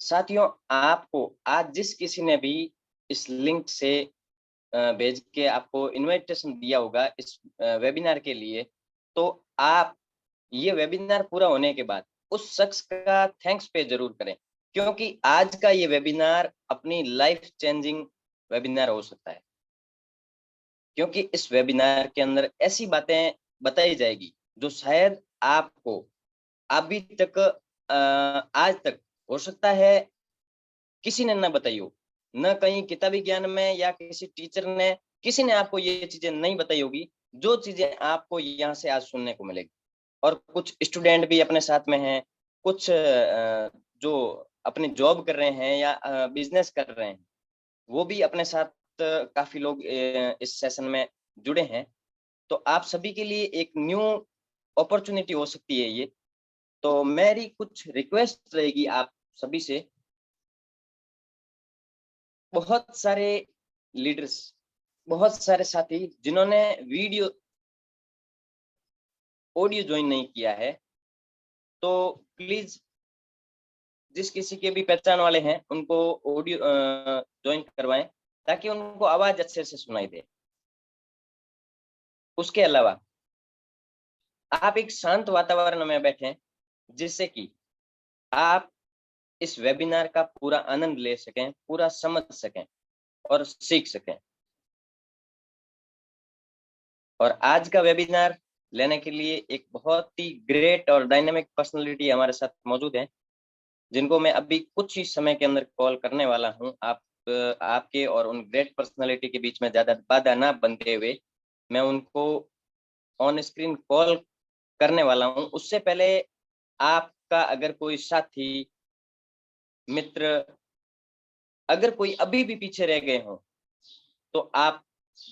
साथियों, आपको आज जिस किसी ने भी इस लिंक से भेज के आपको इनविटेशन दिया होगा इस वेबिनार के लिए, तो आप ये वेबिनार पूरा होने के बाद उस शख्स का थैंक्स पे जरूर करें, क्योंकि आज का ये वेबिनार अपनी लाइफ चेंजिंग वेबिनार हो सकता है। क्योंकि इस वेबिनार के अंदर ऐसी बातें बताई जाएगी जो शायद आपको अभी तक आज तक हो सकता है किसी ने ना बताई हो, न कहीं किताबी ज्ञान में या किसी टीचर ने किसी ने आपको ये चीजें नहीं बताई होगी, जो चीजें आपको यहाँ से आज सुनने को मिलेगी। और कुछ स्टूडेंट भी अपने साथ में हैं, कुछ जो अपनी जॉब कर रहे हैं या बिजनेस कर रहे हैं, वो भी अपने साथ काफी लोग इस सेशन में जुड़े हैं। तो आप सभी के लिए एक न्यू अपॉर्चुनिटी हो सकती है ये। तो मेरी कुछ रिक्वेस्ट रहेगी आप सभी से। बहुत सारे लीडर्स, बहुत सारे साथी जिन्होंने ऑडियो ज्वाइन नहीं किया है, तो प्लीज जिस किसी के भी पहचान वाले हैं उनको ऑडियो ज्वाइन करवाएं, ताकि उनको आवाज अच्छे से सुनाई दे। उसके अलावा आप एक शांत वातावरण में बैठें, जिससे कि आप इस वेबिनार का पूरा आनंद ले सकें, पूरा समझ सकें और सीख सकें। और आज का वेबिनार लेने के लिए एक बहुत ही ग्रेट और डायनामिक पर्सनालिटी हमारे साथ मौजूद है, जिनको मैं अभी कुछ ही समय के अंदर कॉल करने वाला हूं। आपके और उन ग्रेट पर्सनालिटी के बीच में ज्यादा बाधा ना बनते हुए मैं उनको ऑन स्क्रीन कॉल करने वाला हूं। उससे पहले आपका अगर कोई साथी, मित्र, अगर कोई अभी भी पीछे रह गए हो, तो आप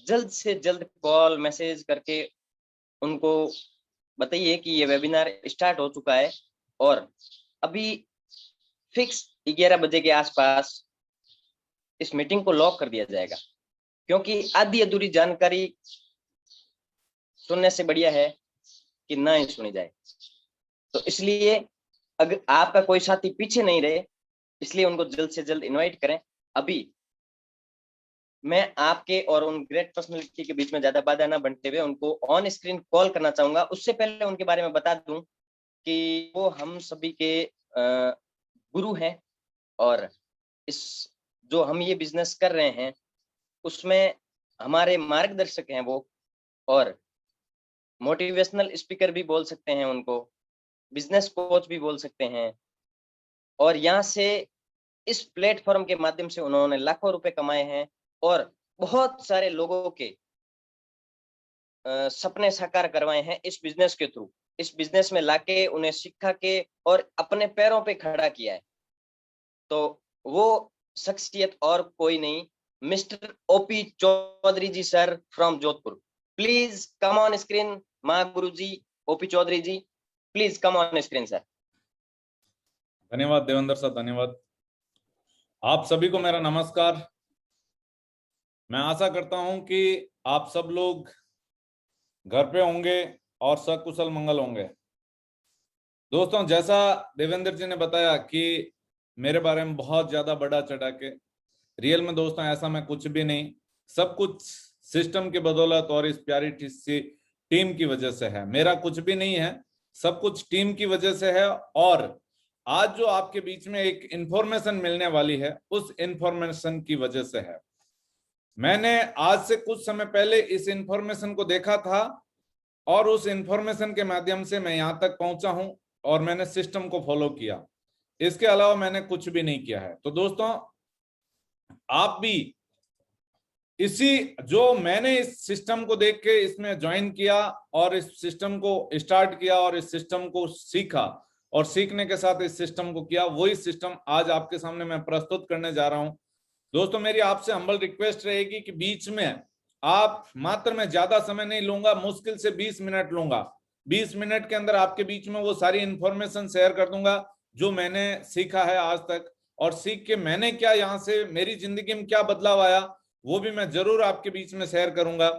जल्द से जल्द कॉल मैसेज करके उनको बताइए कि ये वेबिनार स्टार्ट हो चुका है और अभी फिक्स 11 बजे के आसपास इस मीटिंग को लॉक कर दिया जाएगा। क्योंकि आधी अधूरी जानकारी सुनने से बढ़िया है कि ना ही सुनी जाए। तो इसलिए अगर आपका कोई साथी पीछे नहीं रहे, इसलिए उनको जल्द से जल्द इनवाइट करें। अभी मैं आपके और उन ग्रेट पर्सनालिटी के बीच में ज्यादा बाधा ना बनते हुए उनको ऑन स्क्रीन कॉल करना चाहूंगा। उससे पहले उनके बारे में बता दूं कि वो हम सभी के गुरु हैं, और इस जो हम ये बिजनेस कर रहे हैं उसमें हमारे मार्गदर्शक हैं वो, और मोटिवेशनल स्पीकर भी बोल सकते हैं उनको, बिजनेस कोच भी बोल सकते हैं। और यहाँ से इस प्लेटफॉर्म के माध्यम से उन्होंने लाखों रुपए कमाए हैं और बहुत सारे लोगों के सपने साकार करवाए हैं इस बिजनेस के थ्रू। इस बिजनेस में लाके उन्हें सिखा के और अपने पैरों पे खड़ा किया है। तो वो शख्सियत और कोई नहीं, mister OP Chaudhary ji sir from Jodhpur. Please come on screen महागुरु ji, OP Chaudhary ji, please come on screen sir. धन्यवाद देवेंद्र सर, धन्यवाद। आप सभी को मेरा नमस्कार। मैं आशा करता हूं कि आप सब लोग घर पे होंगे और सकुशल मंगल होंगे। दोस्तों, जैसा देवेंद्र जी ने बताया कि मेरे बारे में बहुत ज्यादा बड़ा चढ़ा के, रियल में दोस्तों ऐसा मैं कुछ भी नहीं, सब कुछ सिस्टम की बदौलत और इस प्यारी सी टीम की वजह से है। मेरा कुछ भी नहीं है, सब कुछ टीम की वजह से है। और आज जो आपके बीच में एक इंफॉर्मेशन मिलने वाली है, उस इंफॉर्मेशन की वजह से है। मैंने आज से कुछ समय पहले इस इंफॉर्मेशन को देखा था और उस इंफॉर्मेशन के माध्यम से मैं यहां तक पहुंचा हूं और मैंने सिस्टम को फॉलो किया। इसके अलावा मैंने कुछ भी नहीं किया है। तो दोस्तों, आप भी इसी जो मैंने इस सिस्टम को देख के इसमें ज्वाइन किया और इस सिस्टम को स्टार्ट किया और इस सिस्टम को सीखा और सीखने के साथ इस सिस्टम को किया, वही सिस्टम आज आपके सामने मैं प्रस्तुत करने जा रहा हूं। दोस्तों, मेरी आपसे हम्बल रिक्वेस्ट रहेगी कि बीच में आप मात्र, मैं ज्यादा समय नहीं लूंगा, मुश्किल से 20 मिनट लूंगा। 20 मिनट के अंदर आपके बीच में वो सारी इंफॉर्मेशन शेयर कर दूंगा जो मैंने सीखा है आज तक, और सीख के मैंने क्या यहां से मेरी जिंदगी में क्या बदलाव आया वो भी मैं जरूर आपके बीच में शेयर करूंगा।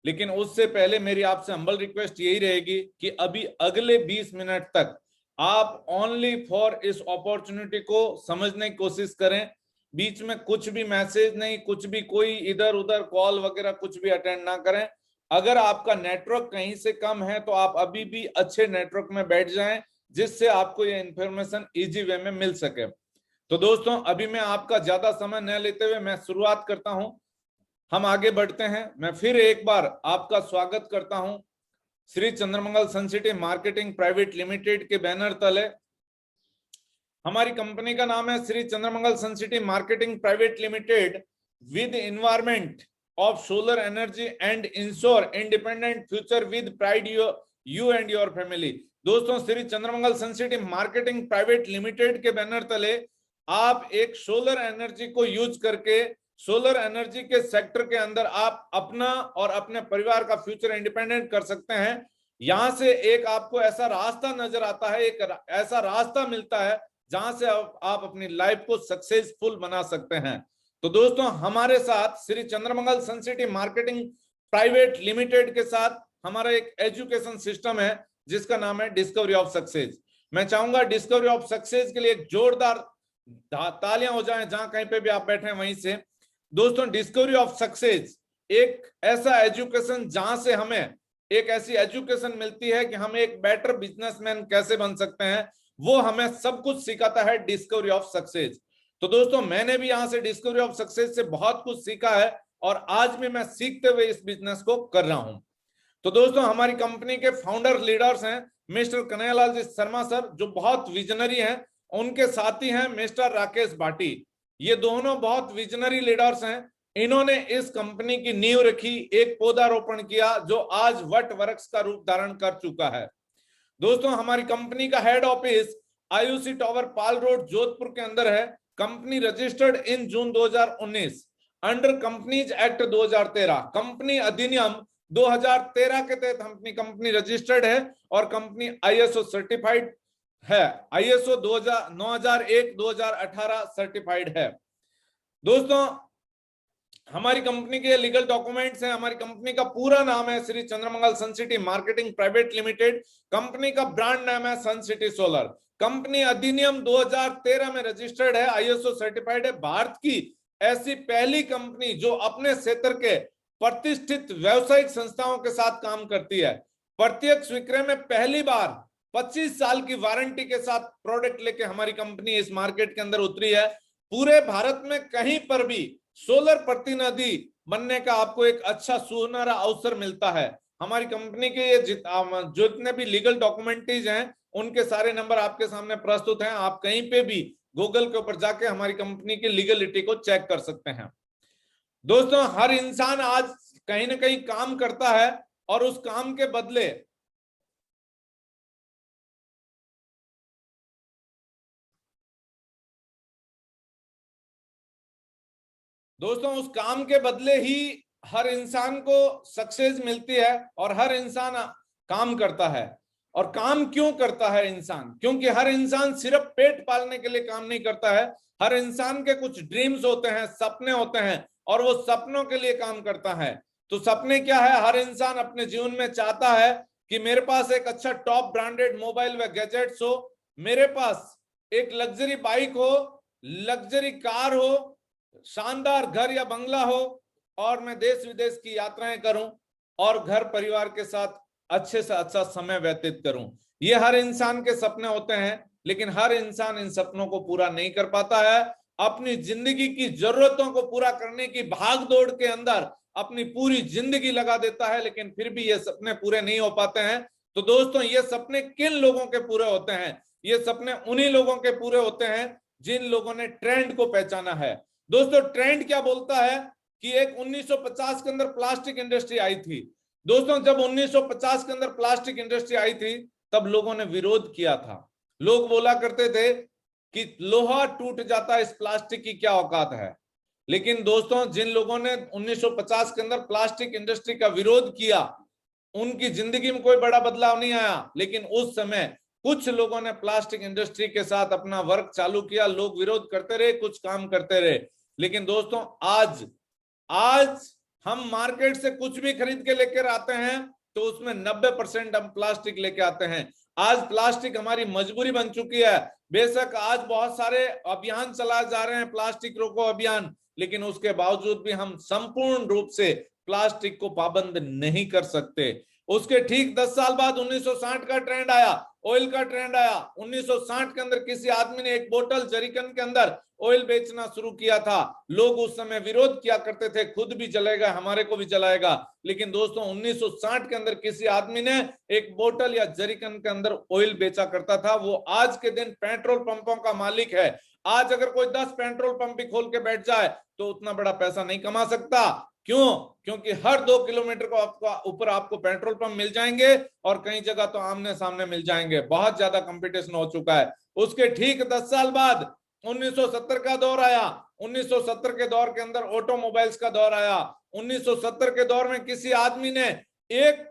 लेकिन उससे पहले मेरी आपसे हम्बल रिक्वेस्ट यही रहेगी कि अभी अगले 20 मिनट तक आप ओनली फॉर इस अपॉर्चुनिटी को समझने की कोशिश करें। बीच में कुछ भी मैसेज नहीं, कुछ भी कोई इधर उधर कॉल वगैरह कुछ भी अटेंड ना करें। अगर आपका नेटवर्क कहीं से कम है तो आप अभी भी अच्छे नेटवर्क में बैठ जाएं, जिससे आपको ये इंफॉर्मेशन इजी वे में मिल सके। तो दोस्तों, अभी मैं आपका ज्यादा समय न लेते हुए मैं शुरुआत करता हूं, हम आगे बढ़ते हैं। मैं फिर एक बार आपका स्वागत करता हूं Shri Chandramangal Suncity marketing private limited के बैनर तले। हमारी कंपनी का नाम है Shri Chandramangal Suncity marketing private limited with environment of solar energy and ensure independent future with pride you and your family. दोस्तों, Shri Chandramangal Suncity marketing private limited के बैनर तले आप एक सोलर एनर्जी को यूज करके सोलर एनर्जी के सेक्टर के अंदर आप अपना और अपने परिवार का फ्यूचर इंडिपेंडेंट कर सकते हैं। यहां से एक आपको ऐसा रास्ता नजर आता है, एक ऐसा रास्ता मिलता है जहां से आप अपनी लाइफ को सक्सेसफुल बना सकते हैं। तो दोस्तों, हमारे साथ Shri Chandramangal Suncity marketing private limited के साथ हमारा एक एजुकेशन सिस्टम है जिसका नाम है डिस्कवरी ऑफ सक्सेस। मैं चाहूंगा डिस्कवरी ऑफ सक्सेस के लिए एक जोरदार तालियां हो जाएं जहां कहीं पे भी आप बैठे हैं वहीं से। दोस्तों, डिस्कवरी ऑफ सक्सेस एक ऐसा एजुकेशन जहां से हमें एक ऐसी एजुकेशन मिलती है कि हम एक बेटर बिजनेसमैन कैसे बन सकते हैं, वो हमें सब कुछ सिखाता है डिस्कवरी ऑफ सक्सेस। तो दोस्तों, मैंने भी यहां से डिस्कवरी ऑफ सक्सेस से बहुत कुछ सीखा है और आज भी मैं सीखते हुए इस बिजनेस को कर रहा हूं। तो दोस्तों, हमारी कंपनी के फाउंडर लीडर्स हैं मिस्टर कन्हैयालाल जी शर्मा सर, जो बहुत विजनरी हैं। उनके साथी हैं मिस्टर राकेश भाटी। ये दोनों बहुत विजनरी लीडर्स हैं। इन्होंने इस कंपनी की नींव रखी, एक पौधारोपण किया जो आज वट वृक्ष का रूप धारण कर चुका है। दोस्तों, हमारी कंपनी का हेड ऑफिस आयुसी टावर पाल रोड जोधपुर के अंदर है। Company registered in June 2019 under companies act 2013, company अधिनियम 2013 के तहत अपनी कंपनी रजिस्टर्ड है और कंपनी आईएसओ सर्टिफाइड है, आईएसओ 9001 2018 सर्टिफाइड है। दोस्तों, हमारी कंपनी के लीगल डॉक्यूमेंट्स हैं। हमारी कंपनी का पूरा नाम है Shri Chandramangal Suncity marketing private limited. Company का ब्रांड नाम है सनसिटी सोलर। कंपनी अधिनियम 2013 में रजिस्टर्ड है, आईएसओ सर्टिफाइड है। भारत की ऐसी पहली कंपनी जो अपने क्षेत्र के प्रतिष्ठित व्यावसायिक संस्थाओं के साथ काम करती है। प्रत्यक्ष विक्रय में पहली बार 25 साल की वारंटी के साथ प्रोडक्ट लेके हमारी कंपनी इस मार्केट के अंदर उतरी है। पूरे भारत में कहीं पर भी सोलर प्रतिनिधि बनने का आपको एक अच्छा सुनहरा अवसर मिलता है। हमारी कंपनी के ये जितने भी लीगल डॉक्यूमेंट्रीज हैं उनके सारे नंबर आपके सामने प्रस्तुत हैं। आप कहीं पे भी गूगल के ऊपर जाके हमारी कंपनी की लीगलिटी को चेक कर सकते हैं। दोस्तों, हर इंसान आज कहीं ना कहीं काम करता है और उस काम के बदले उस काम के बदले ही हर इंसान को सक्सेस मिलती है और हर इंसान काम करता है। और काम क्यों करता है इंसान? क्योंकि हर इंसान सिर्फ पेट पालने के लिए काम नहीं करता है। हर इंसान के कुछ ड्रीम्स होते हैं, सपने होते हैं और वो सपनों के लिए काम करता है। तो सपने क्या है? हर इंसान अपने जीवन में चाहता है कि मेरे पास एक अच्छा टॉप ब्रांडेड मोबाइल व गैजेट्स हो, मेरे पास एक लग्जरी बाइक हो, लग्जरी कार हो, शानदार घर या बंगला हो और मैं देश विदेश की यात्राएं करूं और घर परिवार के साथ अच्छे से अच्छा समय व्यतीत करूं। ये हर इंसान के सपने होते हैं, लेकिन हर इंसान इन सपनों को पूरा नहीं कर पाता है। अपनी जिंदगी की जरूरतों को पूरा करने की भाग दौड़ के अंदर अपनी पूरी जिंदगी लगा देता है, लेकिन फिर भी ये सपने पूरे नहीं हो पाते हैं। तो दोस्तों, ये सपने किन लोगों के पूरे होते हैं? ये सपने उन्हीं लोगों के पूरे होते हैं जिन लोगों ने ट्रेंड को पहचाना है। दोस्तों, ट्रेंड क्या बोलता है कि एक 1950 के अंदर प्लास्टिक इंडस्ट्री आई थी। दोस्तों, जब 1950 के अंदर प्लास्टिक इंडस्ट्री आई थी तब लोगों ने विरोध किया था। लोग बोला करते थे कि लोहा टूट जाता है, इस प्लास्टिक की क्या औकात है। लेकिन दोस्तों, जिन लोगों ने 1950 के अंदर प्लास्टिक इंडस्ट्री का विरोध किया उनकी जिंदगी में कोई बड़ा बदलाव नहीं आया, लेकिन उस समय कुछ लोगों ने प्लास्टिक इंडस्ट्री के साथ अपना वर्क चालू किया। लोग विरोध करते रहे, कुछ काम करते रहे। लेकिन दोस्तों, आज हम मार्केट से कुछ भी खरीद के लेकर आते हैं तो उसमें 90% हम प्लास्टिक लेके आते हैं। आज प्लास्टिक हमारी मजबूरी बन चुकी है। बेशक आज बहुत सारे अभियान चलाए जा रहे हैं, प्लास्टिक रोको अभियान, लेकिन उसके बावजूद भी हम संपूर्ण रूप से प्लास्टिक को पाबंद नहीं कर सकते। उसके ठीक 10 साल बाद 1960 का ट्रेंड आया, ऑयल का ट्रेंड आया। 1960 के अंदर किसी आदमी ने एक बोतल जरीकन के अंदर ऑयल बेचना शुरू किया था। लोग उस समय विरोध किया करते थे, खुद भी जलेगा, हमारे को भी जलाएगा। लेकिन दोस्तों 1960 के अंदर किसी आदमी ने एक बोतल या जरीकन के अंदर ऑयल बेचा करता था, वो आज के दिन पेट्रोल पंपों का मालिक है। आज अगर कोई 10 पेट्रोल पंप भी खोल के बैठ जाए तो उतना बड़ा पैसा नहीं कमा सकता। क्यों? क्योंकि हर 2 किलोमीटर को आपको ऊपर आपको पेट्रोल पंप मिल जाएंगे और कई जगह तो आमने सामने मिल जाएंगे। बहुत ज्यादा कंपटीशन हो चुका है। उसके ठीक 10 साल बाद 1970 का दौर आया। 1970 के दौर के अंदर ऑटोमोबाइल्स का दौर आया। 1970 के दौर में किसी आदमी ने एक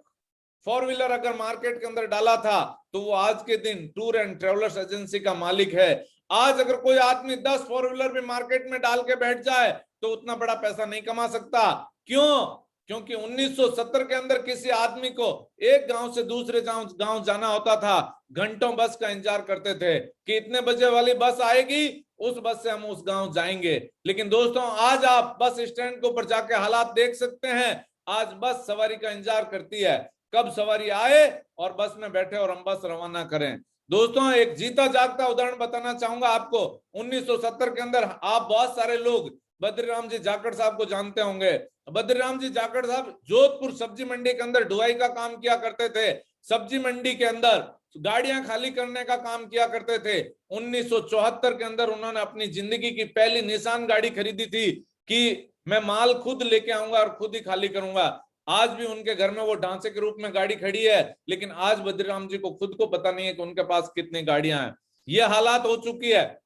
4 व्हीलर अगर मार्केट के अंदर डाला था तो वो आज के दिन टूर एंड ट्रेवलर्स एजेंसी का मालिक है। आज अगर कोई आदमी 10 4 व्हीलर भी मार्केट में डाल के बैठ जाए तो उतना बड़ा पैसा नहीं कमा सकता। क्यों? क्योंकि 1970 के अंदर किसी आदमी को एक गांव से दूसरे गांव जाना होता था, घंटों बस का इंतजार करते थे कि इतने बजे वाली बस आएगी, उस बस से हम उस गांव जाएंगे। लेकिन दोस्तों आज आप बस स्टैंड के ऊपर जाके हालात देख सकते हैं। आज बस सवारी का इंतजार करती है, कब सवारी आए और बस में बैठे और हम बस रवाना करें। दोस्तों एक जीता जागता उदाहरण बताना चाहूंगा आपको। 1970 के अंदर आप बहुत सारे लोग बद्रीराम जी जाखड़ साहब को जानते होंगे। बद्रीराम जी जाखड़ साहब जोधपुर सब्जी मंडी के अंदर ढुलाई का काम किया करते थे। सब्जी मंडी के अंदर गाड़ियां खाली करने का काम किया करते थे। 1974 के अंदर उन्होंने अपनी जिंदगी की पहली निसान गाड़ी खरीदी थी कि मैं माल खुद लेके आऊंगा और खुद ही खाली करूंगा। आज भी उनके घर में वो ढांचे के रूप में गाड़ी खड़ी है, लेकिन आज बद्रीराम जी को खुद को पता नहीं है कि उनके पास कितनी गाड़ियां हैं। ये हालात हो चुकी है।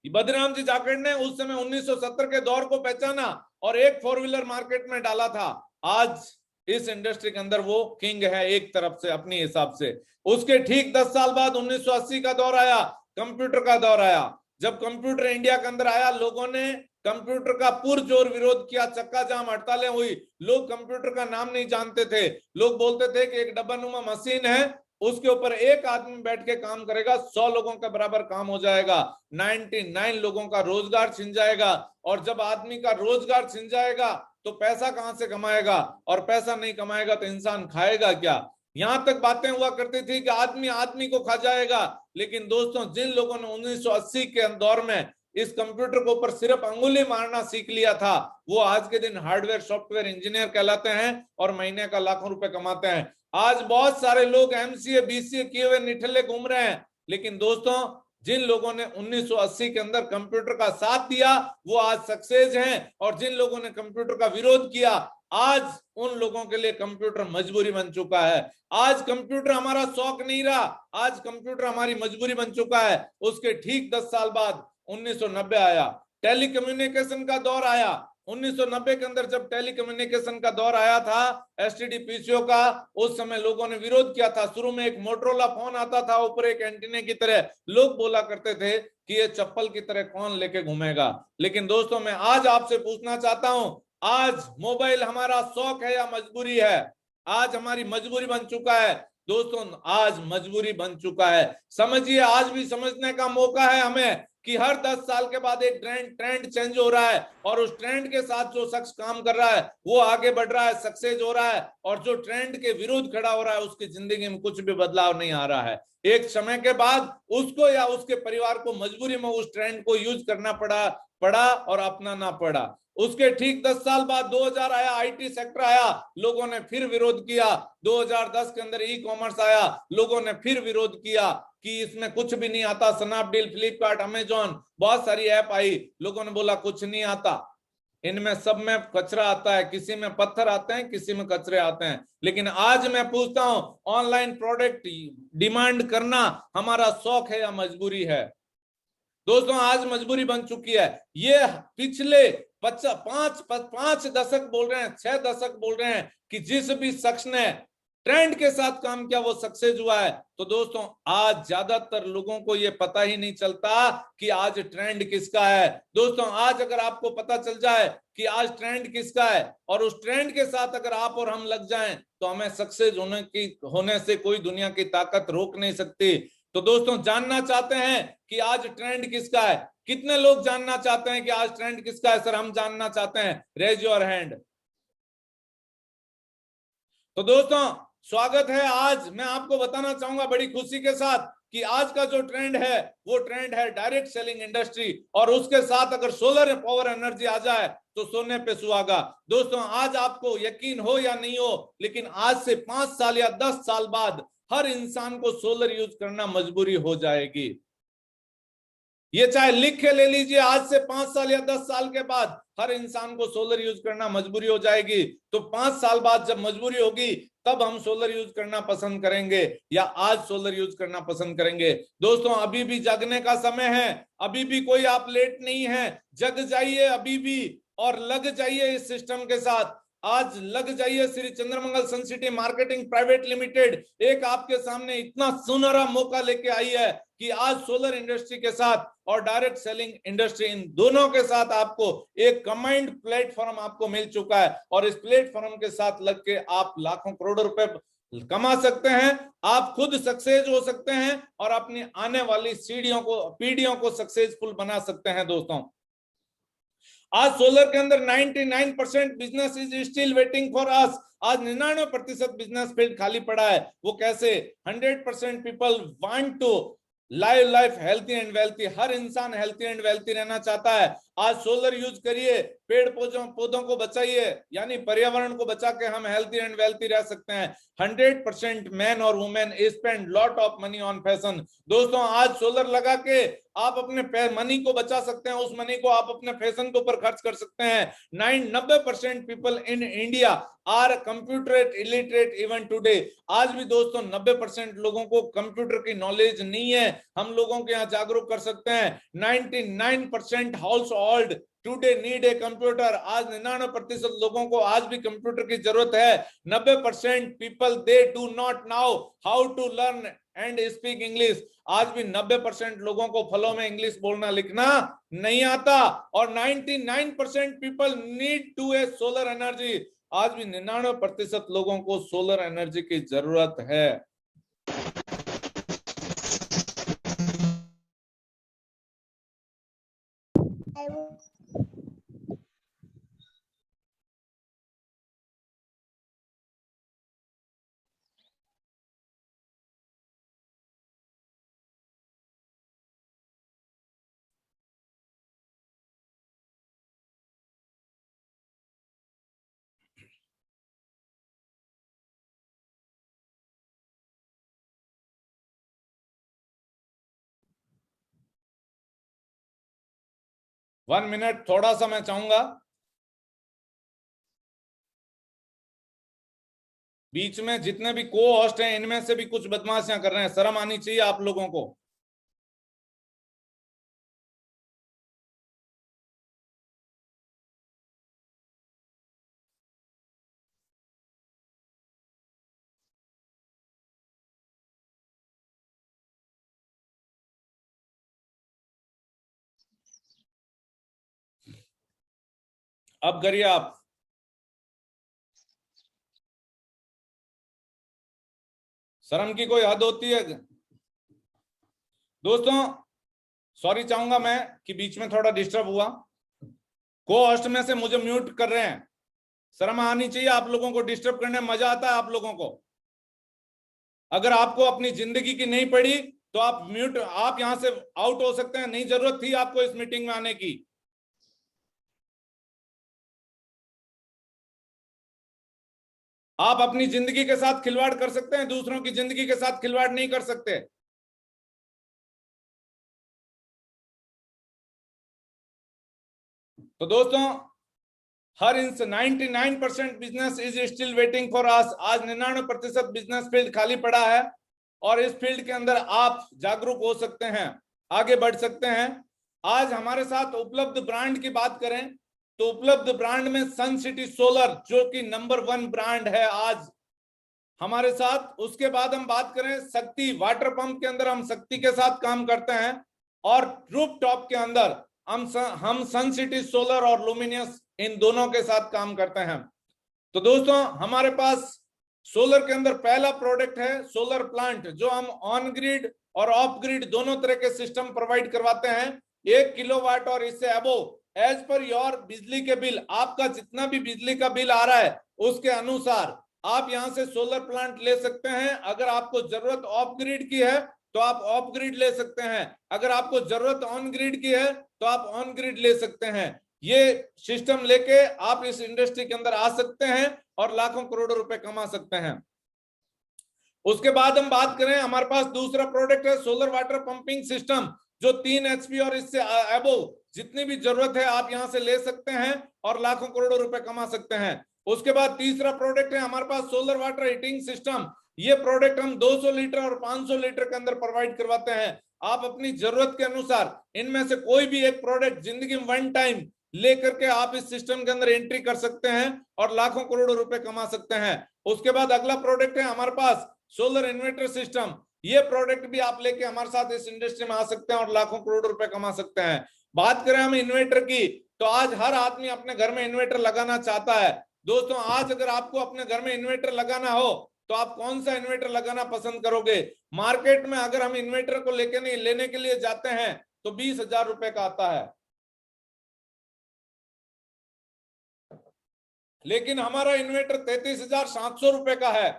बद्रीराम जी जाखड़ ने उस समय 1970 के दौर को पहचाना और एक 4 व्हीलर मार्केट में डाला था। आज इस इंडस्ट्री के अंदर वो किंग है एक तरफ से अपने हिसाब से। उसके ठीक 10 साल बाद 1980 का दौर आया, कंप्यूटर का दौर आया। जब कंप्यूटर इंडिया के अंदर आया, लोगों ने कंप्यूटर का पुरजोर विरोध किया, चक्का जाम हड़तालें हुई। लोग कंप्यूटर का नाम नहीं जानते थे। लोग बोलते थे कि एक डब्बानुमा मशीन है, उसके ऊपर एक आदमी बैठ के काम करेगा, 100 लोगों के बराबर काम हो जाएगा, 99 लोगों का रोजगार छिन जाएगा। और जब आदमी का रोजगार छिन जाएगा तो पैसा कहां से कमाएगा, और पैसा नहीं कमाएगा तो इंसान खाएगा क्या। यहां तक बातें हुआ करती थी कि आदमी आदमी को खा जाएगा। लेकिन दोस्तों जिन लोगों ने 1980 के दौर में इस कंप्यूटर के ऊपर सिर्फ अंगुली मारना सीख लिया था, वो आज के दिन हार्डवेयर सॉफ्टवेयर इंजीनियर कहलाते हैं और महीने का लाखों रुपए कमाते हैं। आज बहुत सारे लोग एमसीए बीसीए किए हुए निठल्ले घूम रहे हैं। लेकिन दोस्तों जिन लोगों ने 1980 के अंदर कंप्यूटर का साथ दिया वो आज सक्सेस हैं, और जिन लोगों ने कंप्यूटर का विरोध किया आज उन लोगों के लिए कंप्यूटर मजबूरी बन चुका है। आज कंप्यूटर हमारा शौक नहीं रहा, आज कंप्यूटर हमारी मजबूरी बन चुका है। उसके ठीक 10 साल बाद 1990 आया, टेलीकम्युनिकेशन का दौर आया। 1990 के अंदर जब टेलीकम्युनिकेशन का दौर आया था, एसटीडी पीसीओ का, उस समय लोगों ने विरोध किया था। शुरू में एक मोटरोला फोन आता था, ऊपर एक एंटीने की तरह, लोग बोला करते थे कि ये चप्पल की तरह कौन लेके घूमेगा। लेकिन दोस्तों मैं आज आपसे पूछना चाहता हूं, आज मोबाइल हमारा शौक है या मजबूरी है? आज हमारी मजबूरी बन चुका है। दोस्तों आज मजबूरी बन चुका है। समझिए, आज भी समझने का मौका है हमें कि हर 10 साल के बाद एक ट्रेंड चेंज हो रहा है, और उस ट्रेंड के साथ जो शख्स काम कर रहा है वो आगे बढ़ रहा है, सक्सेस हो रहा है, और जो ट्रेंड के विरुद्ध खड़ा हो रहा है उसकी जिंदगी में कुछ भी बदलाव नहीं आ रहा है। एक समय के बाद उसको या उसके परिवार को मजबूरी में उस ट्रेंड को यूज करना पड़ा और अपनाना पड़ा। उसके ठीक 10 साल बाद 2000 आया, आईटी सेक्टर आया, लोगों ने फिर विरोध किया। 2010 के अंदर ई कॉमर्स आया, लोगों ने फिर विरोध किया कि इसमें कुछ भी नहीं आता। स्नैपडील, फ्लिपकार्ट, अमेजॉन, बहुत सारी ऐप आई, लोगों ने बोला कुछ नहीं आता, इनमें सब में कचरा आता है, किसी में पत्थर आते हैं, किसी में कचरे आते हैं। लेकिन आज मैं पूछता हूं, ऑनलाइन प्रोडक्ट डिमांड करना हमारा शौक है या मजबूरी है? दोस्तों आज मजबूरी बन चुकी है। ये पिछले 5 दशक बोल रहे हैं, 6 दशक बोल रहे हैं कि जिस भी शख्स ने ट्रेंड के साथ काम किया वो सक्सेस हुआ है। तो दोस्तों आज ज्यादातर लोगों को ये पता ही नहीं चलता कि आज ट्रेंड किसका है। दोस्तों आज अगर आपको पता चल जाए कि आज ट्रेंड किसका है और उस ट्रेंड के साथ अगर आप और हम लग जाएं तो हमें सक्सेस होने से कोई दुनिया की ताकत रोक नहीं सकती। तो दोस्तों जानना चाहते हैं कि आज ट्रेंड किसका है? कितने लोग जानना चाहते हैं कि आज ट्रेंड किसका है? सर हम जानना चाहते हैं, रेज योर हैंड। तो दोस्तों स्वागत है। आज मैं आपको बताना चाहूंगा बड़ी खुशी के साथ कि आज का जो ट्रेंड है वो ट्रेंड है डायरेक्ट सेलिंग इंडस्ट्री, और उसके साथ अगर सोलर पावर एनर्जी आ जाए तो सोने पे सुहागा। दोस्तों आज आपको यकीन हो या नहीं हो, लेकिन आज से 5 साल या 10 साल बाद हर इंसान को सोलर यूज करना मजबूरी हो जाएगी। ये चाहे लिख के ले लीजिए, आज से 5 साल या 10 साल के बाद हर इंसान को सोलर यूज करना मजबूरी हो जाएगी। तो 5 साल बाद जब मजबूरी होगी तब हम सोलर यूज करना पसंद करेंगे या आज सोलर यूज करना पसंद करेंगे। दोस्तों अभी भी जागने का समय है, अभी भी कोई आप लेट नहीं है। जग जाइए अभी भी और लग जाइए इस सिस्टम के साथ। आज लग जाइए। श्री चंद्रमंगल सन सिटी मार्केटिंग प्राइवेट लिमिटेड एक आपके सामने इतना सुनहरा मौका लेके आई है कि आज सोलर इंडस्ट्री के साथ और डायरेक्ट सेलिंग इंडस्ट्री, इन दोनों के साथ आपको एक कंबाइंड प्लेटफॉर्म आपको मिल चुका है, और इस प्लेटफॉर्म के साथ लग के आप लाखों करोड़ों रुपए कमा सकते हैं। आप खुद सक्सेस हो सकते हैं और अपनी आने वाली पीढ़ियों को सक्सेसफुल बना सकते हैं। दोस्तों आज सोलर के अंदर 99% business is still waiting for us. आज 99% बिजनेस फील्ड खाली पड़ा है। वो कैसे? 100% people want to life healthy and wealthy. हर इंसान हेल्थी एंड वेल्थी रहना चाहता है। आज सोलर यूज करिए, पेड़ पौधों को बचाइए, यानी पर्यावरण को बचा के हम हेल्थी एंड वेल्थी रह सकते हैं। 100% मैन और women spend lot of money on fashion. दोस्तों आज सोलर लगा के आप अपने मनी को बचा सकते हैं, उस मनी को आप अपने फैशन के ऊपर खर्च कर सकते हैं। 90% people in India are computer illiterate even today. आज भी दोस्तों 90% लोगों को कंप्यूटर की नॉलेज नहीं है। हम लोगों के यहाँ जागरूक कर सकते हैं। 99% house hold today need a computer. आज 99% लोगों को आज भी कंप्यूटर की जरूरत है। 90% people they do not know how to learn and speak English. आज भी 90% लोगों को फलों में इंग्लिश बोलना लिखना नहीं आता। और 99% people need to a solar energy. आज भी 99% लोगों को सोलर एनर्जी की जरूरत है। वन मिनट थोड़ा सा मैं चाहूंगा, बीच में जितने भी को होस्ट हैं इनमें से भी कुछ बदमाशियां कर रहे हैं, शर्म आनी चाहिए आप लोगों को। अब करिए आप। शर्म की कोई हद होती है दोस्तों? सॉरी चाहूंगा मैं कि बीच में थोड़ा डिस्टर्ब हुआ। को होस्ट में से मुझे म्यूट कर रहे हैं। शर्म आनी चाहिए आप लोगों को। डिस्टर्ब करने में मजा आता है आप लोगों को। अगर आपको अपनी जिंदगी की नहीं पड़ी तो आप यहां से आउट हो सकते हैं। नहीं जरूरत थी आपको इस मीटिंग में आने की। आप अपनी जिंदगी के साथ खिलवाड़ कर सकते हैं, दूसरों की जिंदगी के साथ खिलवाड़ नहीं कर सकते। तो दोस्तों हर 99% business is still waiting for us. आज 99% बिजनेस फील्ड खाली पड़ा है और इस फील्ड के अंदर आप जागरूक हो सकते हैं, आगे बढ़ सकते हैं। आज हमारे साथ उपलब्ध ब्रांड की बात करें तो उपलब्ध ब्रांड में सन सिटी सोलर जो कि नंबर 1 ब्रांड है आज हमारे साथ। उसके बाद हम बात करें शक्ति वाटर पंप के अंदर, हम शक्ति के साथ काम करते हैं। और रूफ टॉप के अंदर हम सन सिटी सोलर और लुमिनियस इन दोनों के साथ काम करते हैं। तो दोस्तों हमारे पास सोलर के अंदर पहला प्रोडक्ट है सोलर प्लांट, जो हम ऑन ग्रिड और ऑफ ग्रिड दोनों तरह के सिस्टम प्रोवाइड करवाते हैं। 1 किलोवाट और इससे अबोव एज पर योर बिजली के बिल, आपका जितना भी बिजली का बिल आ रहा है उसके अनुसार आप यहां से सोलर प्लांट ले सकते हैं। अगर आपको जरूरत ऑफ ग्रिड की है तो आप ऑफ ग्रिड ले सकते हैं, अगर आपको जरूरत ऑन ग्रिड की है तो आप ऑन ग्रिड ले सकते हैं। ये सिस्टम लेके आप इस इंडस्ट्री के अंदर आ सकते हैं और लाखों करोड़ों रुपए कमा सकते हैं। उसके बाद हम बात करें, हमारे पास दूसरा प्रोडक्ट है सोलर वाटर पंपिंग सिस्टम, जो 3 HP और इससे अबोव जितनी भी जरूरत है आप यहां से ले सकते हैं और लाखों करोड़ों रुपए कमा सकते हैं। उसके बाद तीसरा प्रोडक्ट है हमारे पास सोलर वाटर हीटिंग सिस्टम। ये प्रोडक्ट हम 200 लीटर और 500 लीटर के अंदर प्रोवाइड करवाते हैं। आप अपनी जरूरत के अनुसार इनमें से कोई भी एक प्रोडक्ट जिंदगी में 1 टाइम लेकर के आप इस सिस्टम के अंदर एंट्री कर सकते हैं और लाखों करोड़ों रुपए कमा सकते हैं। उसके बाद अगला प्रोडक्ट है हमारे पास सोलर इन्वर्टर सिस्टम। ये प्रोडक्ट भी आप लेके हमारे साथ इस इंडस्ट्री में आ सकते हैं और लाखों करोड़ों रुपए कमा सकते हैं। बात करें हम इन्वर्टर की, तो आज हर आदमी अपने घर में इन्वर्टर लगाना चाहता है। दोस्तों आज अगर आपको अपने घर में इन्वर्टर लगाना हो तो आप कौन सा इन्वर्टर लगाना पसंद करोगे? मार्केट में अगर हम इन्वर्टर को लेने के लिए जाते हैं तो 20,000 रुपए का आता है, लेकिन हमारा इन्वर्टर 33,700 रुपए का है।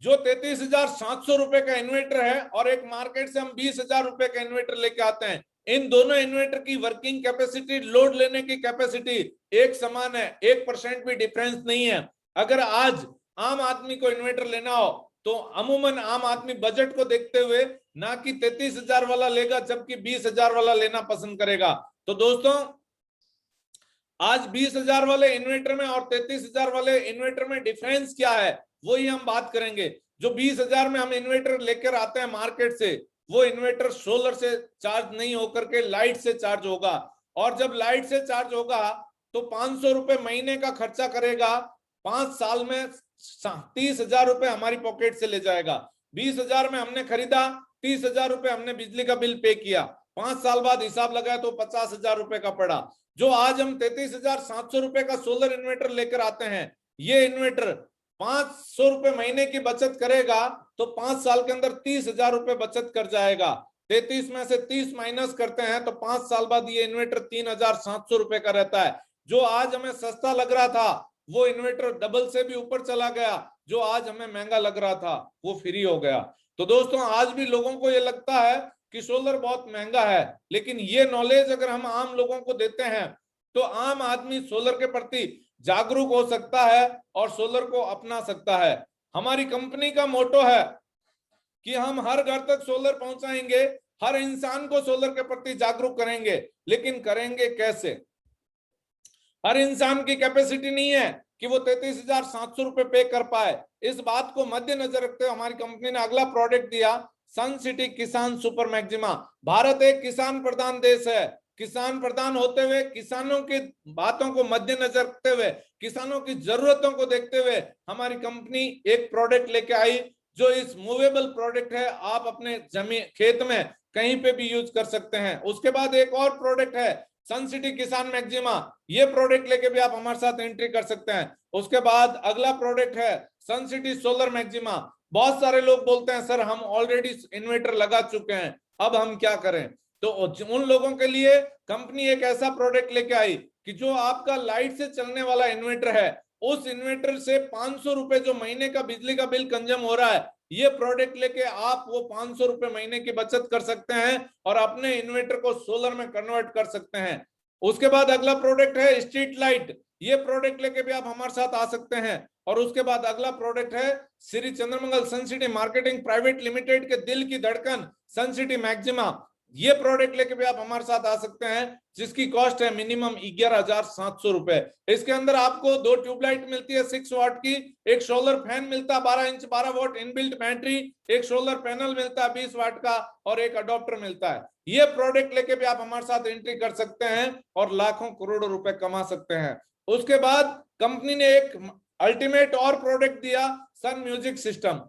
जो 33,700 रुपए का इन्वर्टर है और एक मार्केट से हम 20,000 रुपए का इन्वर्टर लेके आते हैं, इन दोनों इन्वर्टर की वर्किंग कैपेसिटी, लोड लेने की कैपेसिटी एक समान है, 1% भी डिफरेंस नहीं है। अगर आज आम आदमी को इन्वर्टर लेना हो तो अमूमन आम आदमी बजट को देखते हुए ना कि 33,000 वाला लेगा, जबकि 20,000 वाला लेना पसंद करेगा। तो दोस्तों आज 20,000 वाले इन्वर्टर में और 33,000 वाले इन्वर्टर में डिफरेंस क्या है, वही हम बात करेंगे। जो 20,000 में हम इन्वर्टर लेकर आते हैं मार्केट से, वो इन्वर्टर सोलर से चार्ज नहीं होकर के लाइट से चार्ज होगा। और जब लाइट से चार्ज होगा तो 500 रुपए महीने का खर्चा करेगा, 5 साल में 30,000 रुपए हमारी पॉकेट से ले जाएगा। 20,000 में हमने खरीदा, 30,000 रुपए हमने बिजली का बिल पे किया, 5 साल बाद हिसाब लगाया तो 50,000 रुपए का पड़ा। जो आज हम 33,700 रुपए का सोलर इन्वर्टर लेकर आते हैं, ये इन्वर्टर 500 रुपए महीने की बचत करेगा तो 5 साल के अंदर 30,000 रुपए बचत कर जाएगा। 33 में से 30 माइनस करते हैं तो 5 साल बाद ये इन्वर्टर 3,700 रुपए का रहता है। जो आज हमें सस्ता लग रहा था वो इन्वर्टर डबल से भी ऊपर चला गया, जो आज हमें महंगा लग रहा था वो फ्री हो गया। तो दोस्तों आज भी लोगों को ये लगता है कि सोलर बहुत महंगा है, लेकिन ये नॉलेज अगर हम आम लोगों को देते हैं तो आम आदमी सोलर के प्रति जागरूक हो सकता है और सोलर को अपना सकता है। हमारी कंपनी का मोटो है कि हम हर घर तक सोलर पहुंचाएंगे, हर इंसान को सोलर के प्रति जागरूक करेंगे, लेकिन करेंगे कैसे? हर इंसान की कैपेसिटी नहीं है कि वो 33,700 रुपए पे कर पाए। इस बात को मद्देनजर रखते हुए हमारी कंपनी ने अगला प्रोडक्ट दिया, सन सिटी किसान सुपर मैक्सिमा। भारत एक किसान प्रधान देश है। किसान प्रधान होते हुए, किसानों की बातों को मद्देनजर रखते हुए, किसानों की जरूरतों को देखते हुए हमारी कंपनी एक प्रोडक्ट लेके आई जो इस मूवेबल प्रोडक्ट है। आप अपने जमीन खेत में कहीं पे भी यूज कर सकते हैं। उसके बाद एक और प्रोडक्ट है सन सिटी किसान मैक्सिमा, ये प्रोडक्ट लेके भी आप हमारे साथ एंट्री कर सकते हैं। उसके बाद अगला प्रोडक्ट है सन सिटी सोलर मैक्सिमा। बहुत सारे लोग बोलते हैं सर हम ऑलरेडी इन्वर्टर लगा चुके हैं, अब हम क्या करें? तो उन लोगों के लिए कंपनी एक ऐसा प्रोडक्ट लेके आई कि जो आपका लाइट से चलने वाला इन्वर्टर है, उस इन्वर्टर से 500 रुपए जो महीने का बिजली का बिल कंज्यूम हो रहा है, ये प्रोडक्ट लेके आप वो 500 रुपए महीने की बचत कर सकते हैं और अपने इन्वर्टर को सोलर में कन्वर्ट कर सकते हैं। उसके बाद अगला प्रोडक्ट है स्ट्रीट लाइट। ये प्रोडक्ट लेके भी आप हमारे साथ आ सकते हैं। और उसके बाद अगला प्रोडक्ट है श्री चंद्रमंगल सन सिटी मार्केटिंग प्राइवेट लिमिटेड के दिल की धड़कन सन सिटी मैक्सिमा। ये प्रोडक्ट लेके भी आप हमारे साथ आ सकते हैं, जिसकी कॉस्ट है मिनिमम 11,700 रुपए। इसके अंदर आपको 2 ट्यूबलाइट मिलती है 6 वाट की, एक सोलर फैन मिलता है 12 इंच 12 वाट इनबिल्ट बैटरी, एक सोलर पैनल मिलता है 20 वाट का और एक अडॉप्टर मिलता है। ये प्रोडक्ट लेके भी आप हमारे साथ एंट्री कर सकते हैं और लाखों करोड़ों रुपए कमा सकते हैं। उसके बाद कंपनी ने एक अल्टीमेट और प्रोडक्ट दिया सन म्यूजिक सिस्टम।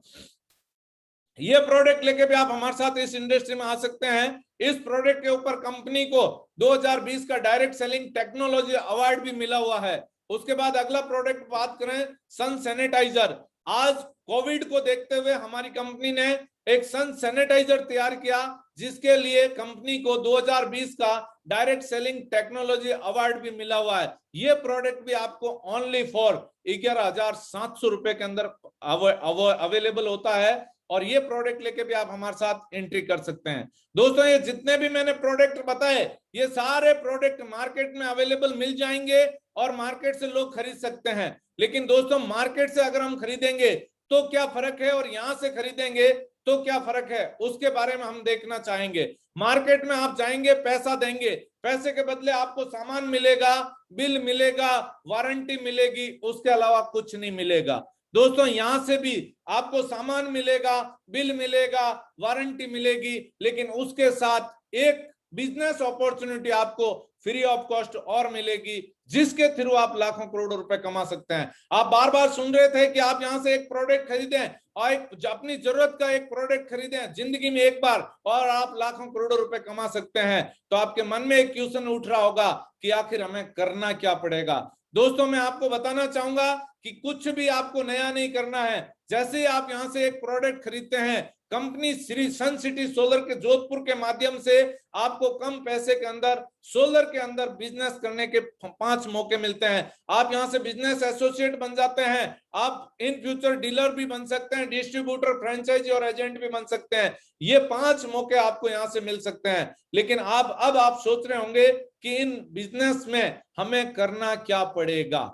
ये प्रोडक्ट लेके भी आप हमारे साथ इस इंडस्ट्री में आ सकते हैं। इस प्रोडक्ट के ऊपर कंपनी को 2020 का डायरेक्ट सेलिंग टेक्नोलॉजी अवार्ड भी मिला हुआ है। उसके बाद अगला प्रोडक्ट बात करें, सन सैनिटाइजर। आज कोविड को देखते हुए हमारी कंपनी ने एक सन सैनिटाइजर तैयार किया, जिसके लिए कंपनी को 2020 का डायरेक्ट सेलिंग टेक्नोलॉजी अवार्ड भी मिला हुआ है। ये प्रोडक्ट भी आपको ओनली फॉर 11,700 रुपए के अंदर अवेलेबल होता है, और ये प्रोडक्ट लेके भी आप हमारे साथ एंट्री कर सकते हैं। दोस्तों, ये जितने भी मैंने प्रोडक्ट बताए, ये सारे प्रोडक्ट मार्केट में अवेलेबल मिल जाएंगे और मार्केट से लोग खरीद सकते हैं। लेकिन दोस्तों, मार्केट से अगर हम खरीदेंगे तो क्या फर्क है, और यहां से खरीदेंगे तो क्या फर्क है, उसके बारे में हम देखना चाहेंगे। मार्केट में आप जाएंगे, पैसा देंगे, पैसे के बदले आपको सामान मिलेगा, बिल मिलेगा, वारंटी मिलेगी, उसके अलावा कुछ नहीं मिलेगा। दोस्तों, यहां से भी आपको सामान मिलेगा, बिल मिलेगा, वारंटी मिलेगी, लेकिन उसके साथ एक बिजनेस अपॉर्चुनिटी आपको फ्री ऑफ कॉस्ट और मिलेगी, जिसके थ्रू आप लाखों करोड़ों रुपए कमा सकते हैं। आप बार बार सुन रहे थे कि आप यहां से एक प्रोडक्ट खरीदें और एक अपनी जरूरत का एक प्रोडक्ट खरीदें जिंदगी में एक बार, और आप लाखों करोड़ों रुपए कमा सकते हैं। तो आपके मन में एक क्वेश्चन उठ रहा होगा कि आखिर हमें करना क्या पड़ेगा। दोस्तों, मैं आपको बताना चाहूंगा कि कुछ भी आपको नया नहीं करना है। जैसे ही आप यहां से एक प्रोडक्ट खरीदते हैं, कंपनी श्री सन सिटी सोलर के जोधपुर के माध्यम से आपको कम पैसे के अंदर सोलर के अंदर बिजनेस करने के 5 मौके मिलते हैं। आप यहां से बिजनेस एसोसिएट बन जाते हैं, आप इन फ्यूचर डीलर भी बन सकते हैं, डिस्ट्रीब्यूटर, फ्रेंचाइजी और एजेंट भी बन सकते हैं। ये 5 मौके आपको यहां से मिल सकते हैं। लेकिन अब आप सोच रहे होंगे कि इन बिजनेस में हमें करना क्या पड़ेगा।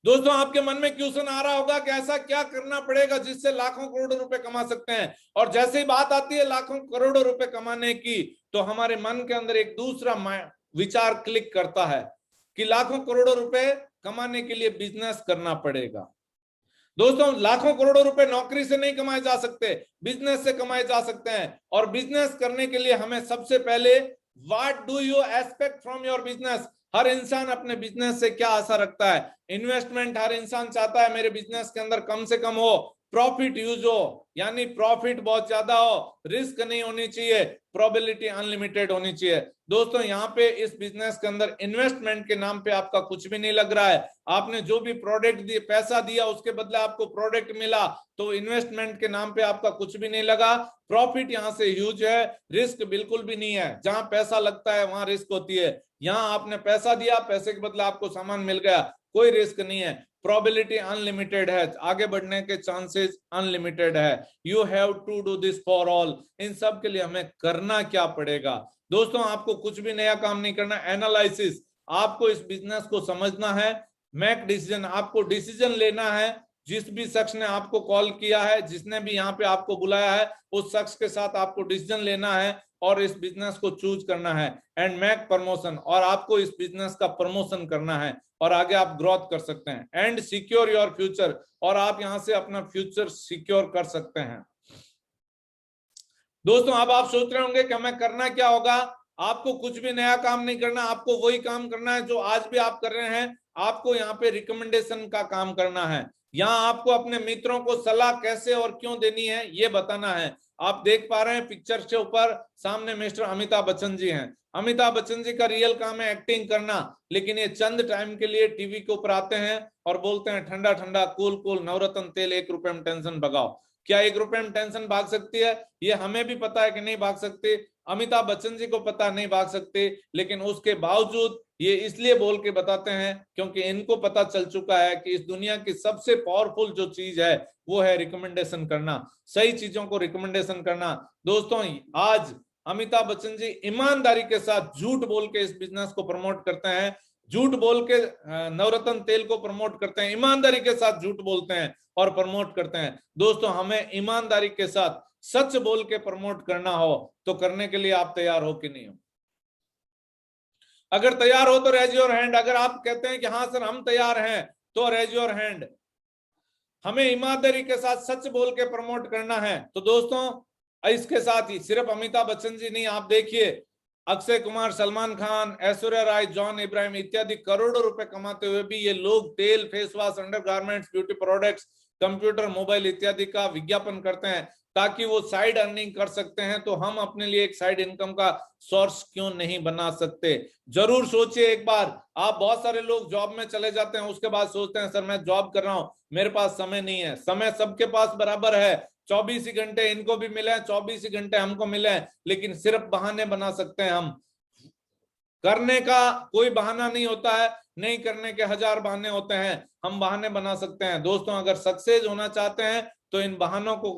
दोस्तों, आपके मन में क्वेश्चन आ रहा होगा कि ऐसा क्या करना पड़ेगा जिससे लाखों करोड़ों रुपए कमा सकते हैं। और जैसे ही बात आती है लाखों करोड़ों रुपए कमाने की, तो हमारे मन के अंदर एक दूसरा विचार क्लिक करता है कि लाखों करोड़ों रुपए कमाने के लिए बिजनेस करना पड़ेगा। दोस्तों, लाखों करोड़ों रुपए नौकरी से नहीं कमाए जा सकते, बिजनेस से कमाए जा सकते हैं। और बिजनेस करने के लिए हमें सबसे पहले what do you expect from your business, हर इंसान अपने बिजनेस से क्या आशा रखता है। इन्वेस्टमेंट हर इंसान चाहता है मेरे बिजनेस के अंदर कम से कम हो, प्रॉफिट यूज हो, यानी प्रॉफिट बहुत ज्यादा हो, रिस्क नहीं होनी चाहिए, प्रोबेबिलिटी अनलिमिटेड होनी चाहिए। दोस्तों, यहाँ पे इस बिजनेस के अंदर इन्वेस्टमेंट के नाम पे आपका कुछ भी नहीं लग रहा है। आपने जो भी प्रोडक्ट दिए, पैसा दिया, उसके बदले आपको प्रोडक्ट मिला, तो इन्वेस्टमेंट के नाम पे आपका कुछ भी नहीं लगा। प्रॉफिट यहाँ से ह्यूज है, रिस्क बिल्कुल भी नहीं है। जहां पैसा लगता है वहां रिस्क होती है। यहाँ आपने पैसा दिया, पैसे के बदले आपको सामान मिल गया, कोई रिस्क नहीं है, प्रोबेबिलिटी अनलिमिटेड है, आगे बढ़ने के चांसेस अनलिमिटेड है। You have to do this for all. इन सब के लिए हमें करना क्या पड़ेगा? दोस्तों, आपको कुछ भी नया काम नहीं करना, एनालिसिस, आपको इस बिजनेस को समझना है, मेक डिसीजन, आपको डिसीजन लेना है। जिस भी शख्स ने आपको कॉल किया है, जिसने भी यहाँ पे आपको बुलाया है, उस शख्स के साथ आपको डिसीजन लेना है और इस बिजनेस को चूज करना है एंड मेक प्रमोशन, और आपको इस बिजनेस का प्रमोशन करना है और आगे आप ग्रोथ कर सकते हैं एंड सिक्योर योर फ्यूचर, और आप यहां से अपना फ्यूचर सिक्योर कर सकते हैं। दोस्तों, अब आप सोच रहे होंगे कि हमें करना क्या होगा। आपको कुछ भी नया काम नहीं करना, आपको वही काम करना है जो आज भी आप कर रहे हैं। आपको यहाँ पे रिकमेंडेशन का काम करना है। यहाँ आपको अपने मित्रों को सलाह कैसे और क्यों देनी है ये बताना है। आप देख पा रहे हैं पिक्चर के ऊपर सामने मिस्टर अमिताभ बच्चन जी हैं। अमिताभ बच्चन जी का रियल काम है एक्टिंग करना, लेकिन ये चंद टाइम के लिए टीवी के ऊपर आते हैं और बोलते हैं ठंडा ठंडा कूल कूल नवरत्न तेल, 1 रुपए में टेंशन भगाओ। क्या 1 रुपए में टेंशन भाग सकती है? ये हमें भी पता है कि नहीं भाग सकती, अमिताभ बच्चन जी को पता नहीं भाग सकते, लेकिन उसके बावजूद ये इसलिए बोल के बताते हैं क्योंकि इनको पता चल चुका है कि इस दुनिया की सबसे पावरफुल जो चीज है वो है रिकमेंडेशन करना, सही चीजों को रिकमेंडेशन करना। दोस्तों, आज अमिताभ बच्चन जी ईमानदारी के साथ झूठ बोल के इस बिजनेस को प्रमोट करते हैं, झूठ बोल के नवरत्न तेल को प्रमोट करते हैं, ईमानदारी के साथ झूठ बोलते हैं और प्रमोट करते हैं। दोस्तों, हमें ईमानदारी के साथ सच बोल के प्रमोट करना हो तो करने के लिए आप तैयार हो कि नहीं हो? अगर तैयार हो तो रेज योर हैंड। अगर आप कहते हैं कि हाँ सर हम तैयार हैं तो रेज योर हैंड। हमें ईमानदारी के साथ सच बोल के प्रमोट करना है। तो दोस्तों, इसके साथ ही सिर्फ अमिताभ बच्चन जी नहीं, आप देखिए अक्षय कुमार, सलमान खान, ऐश्वर्या राय, जॉन इब्राहिम इत्यादि करोड़ों रुपए कमाते हुए भी ये लोग तेल, face wash, undergarments, beauty products, computer, mobile इत्यादि का विज्ञापन करते हैं ताकि वो साइड अर्निंग कर सकते हैं। तो हम अपने लिए एक साइड इनकम का सोर्स क्यों नहीं बना सकते? जरूर सोचिए एक बार। आप बहुत सारे लोग जॉब में चले जाते हैं, उसके बाद सोचते हैं सर मैं जॉब कर रहा हूं, मेरे पास समय नहीं है। समय सबके पास बराबर है, 24 ही घंटे इनको भी मिले हैं, 24 ही घंटे हमको मिले हैं, लेकिन सिर्फ बहाने बना सकते हैं हम। करने का कोई बहाना नहीं होता है, नहीं करने के हजार बहाने होते हैं, हम बहाने बना सकते हैं। दोस्तों अगर सक्सेस होना चाहते हैं तो इन बहानों को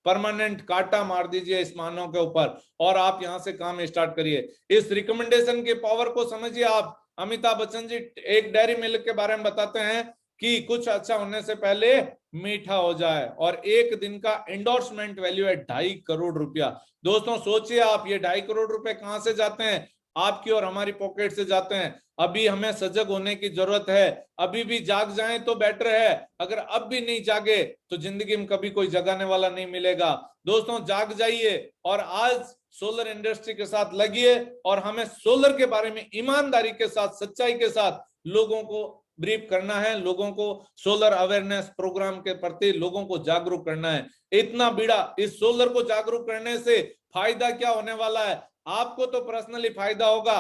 परमानेंट काटा मार दीजिए इस बहानों के ऊपर और आप यहां से काम स्टार्ट करिए। इस रिकमेंडेशन के पावर को समझिए आप। अमिताभ बच्चन जी एक डेयरी मिल्क के बारे में बताते हैं कि कुछ अच्छा होने से पहले मीठा हो जाए, और एक दिन का एंडोर्समेंट वैल्यू है 2.5 करोड़ रुपया। दोस्तों सोचिए आप, ये 2.5 करोड़ रुपए कहां से जाते हैं? आपकी और हमारी पॉकेट से जाते हैं। अभी हमें सजग होने की जरूरत है, अभी भी जाग जाएं तो बेटर है। अगर अब भी नहीं जागे तो जिंदगी में कभी कोई जगाने वाला नहीं मिलेगा। दोस्तों जाग जाइए और आज सोलर इंडस्ट्री के साथ लगिए, और हमें सोलर के बारे में ईमानदारी के साथ, सच्चाई के साथ लोगों को ब्रीफ करना है, लोगों को सोलर अवेयरनेस प्रोग्राम के प्रति लोगों को जागरूक करना है। इतना बीड़ा इस सोलर को जागरूक करने से फायदा क्या होने वाला है? आपको तो पर्सनली फायदा होगा,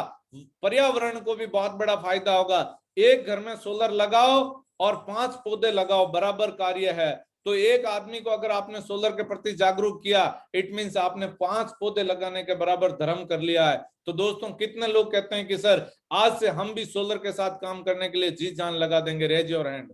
पर्यावरण को भी बहुत बड़ा फायदा होगा। एक घर में सोलर लगाओ और 5 पौधे लगाओ, बराबर कार्य है। तो एक आदमी को अगर आपने सोलर के प्रति जागरूक किया, इट मीन्स आपने 5 पौधे लगाने के बराबर धर्म कर लिया है। तो दोस्तों कितने लोग कहते हैं कि सर आज से हम भी सोलर के साथ काम करने के लिए जी जान लगा देंगे? Raise your hand.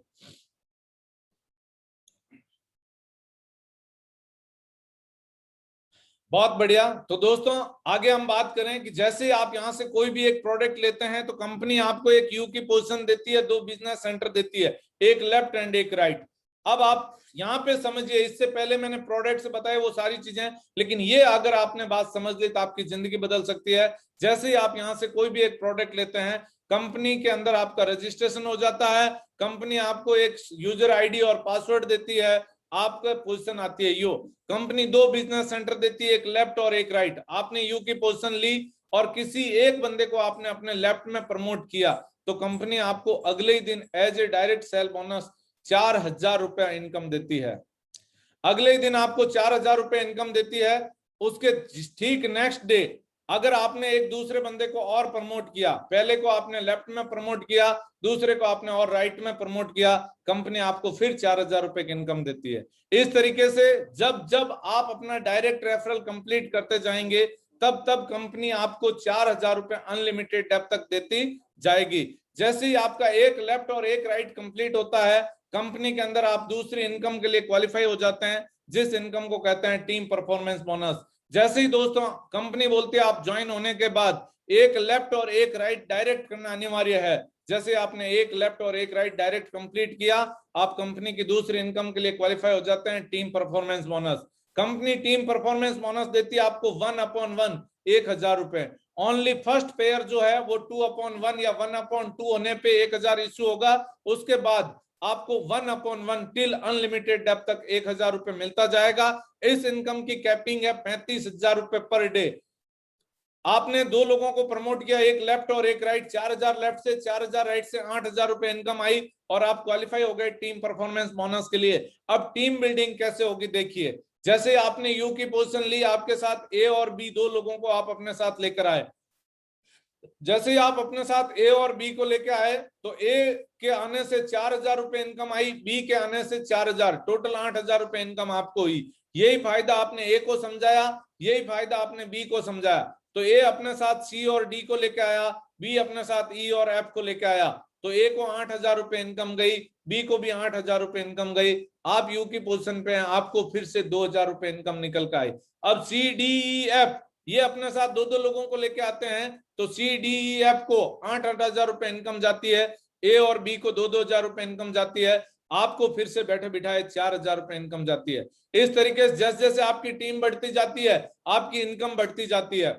बहुत बढ़िया। तो दोस्तों आगे हम बात करें कि जैसे आप यहां से कोई भी एक प्रोडक्ट लेते हैं तो कंपनी आपको एक यू की पोजीशन देती है, 2 बिजनेस सेंटर देती है, एक लेफ्ट एंड एक राइट। अब आप यहाँ पे समझिए, इससे पहले मैंने प्रोडक्ट से बताया वो सारी चीजें, लेकिन ये अगर आपने बात समझ ली तो आपकी जिंदगी बदल सकती है। जैसे ही आप यहाँ से कोई भी एक प्रोडक्ट लेते हैं, कंपनी के अंदर आपका रजिस्ट्रेशन हो जाता है, कंपनी आपको एक यूजर आईडी और पासवर्ड देती है, आपका पोजीशन आती है यू। कंपनी 2 बिजनेस सेंटर देती है, एक लेफ्ट और एक राइट। आपने यू की पोजीशन ली और किसी एक बंदे को आपने अपने लेफ्ट में प्रमोट किया, तो कंपनी आपको अगले ही दिन as a direct sell bonus 4,000 रुपया इनकम देती है। अगले ही दिन आपको 4,000 रुपये इनकम देती है। उसके ठीक नेक्स्ट डे अगर आपने एक दूसरे बंदे को और प्रमोट किया, पहले को आपने लेफ्ट में प्रमोट किया, दूसरे को आपने और राइट में प्रमोट किया, कंपनी आपको फिर 4,000 रुपए की इनकम देती है। इस तरीके से जब जब आप अपना डायरेक्ट रेफरल कंप्लीट करते जाएंगे, तब तब कंपनी आपको 4,000 रुपए अनलिमिटेड डेप तक देती जाएगी। जैसे ही आपका एक लेफ्ट और एक राइट कंप्लीट होता है, कंपनी के अंदर आप दूसरी इनकम के लिए क्वालिफाई हो जाते हैं, जिस इनकम को कहते हैं टीम परफॉर्मेंस बोनस। जैसे ही दोस्तों कंपनी बोलती है आप ज्वाइन होने के बाद एक लेफ्ट और एक राइट डायरेक्ट करना अनिवार्य है, जैसे आपने एक लेफ्ट और एक राइट डायरेक्ट कंप्लीट किया, आप कंपनी की दूसरी इनकम के लिए क्वालिफाई हो जाते हैं, team performance bonus. Company team performance bonus देती है आपको 1/1 1,000 रुपए। ओनली फर्स्ट पेयर जो है वो 2/1 या 1/2 होने पे 1,000 इश्यू होगा। उसके बाद आपको 1/1 टिल अनलिमिटेड डेप तक 1,000 रुपए मिलता जाएगा। इस इनकम की कैपिंग है 35,000 रुपए पर डे। आपने 2 लोगों को प्रमोट किया, एक लेफ्ट और एक राइट, 4,000 लेफ्ट से, 4,000 राइट से, 8,000 रुपए इनकम आई और आप क्वालिफाई हो गए टीम परफॉर्मेंस बोनस के लिए। अब टीम बिल्डिंग कैसे होगी देखिए। जैसे आपने यू की पोजीशन ली, आपके साथ ए और बी 2 लोगों को आप अपने साथ लेकर आए। जैसे ही आप अपने साथ ए और बी को लेके आए तो ए के आने से 4,000 रुपए इनकम आई, बी के आने से 4,000, टोटल 8,000 रुपए इनकम आपको हुई। यही फायदा आपने ए को समझाया, यही फायदा आपने बी को समझाया। तो ए अपने साथ सी और डी को लेके आया, बी अपने साथ ई और एफ को लेके आया, तो ए को 8,000 रुपए इनकम गई, बी को भी 8,000 रुपए इनकम गई। आप यू की पोजीशन पे हैं, आपको फिर से 2,000 रुपए इनकम निकल के आई। अब सी डी ई एफ ये अपने साथ 2-2 लोगों को लेके आते हैं, तो सी डी ई एफ को 8,000 रुपए इनकम जाती है, ए और बी को 2,000 रुपए इनकम जाती है, आपको फिर से बैठे बिठाए 4,000 रुपए इनकम जाती है। इस तरीके से जैसे जैसे आपकी टीम बढ़ती जाती है, आपकी इनकम बढ़ती जाती है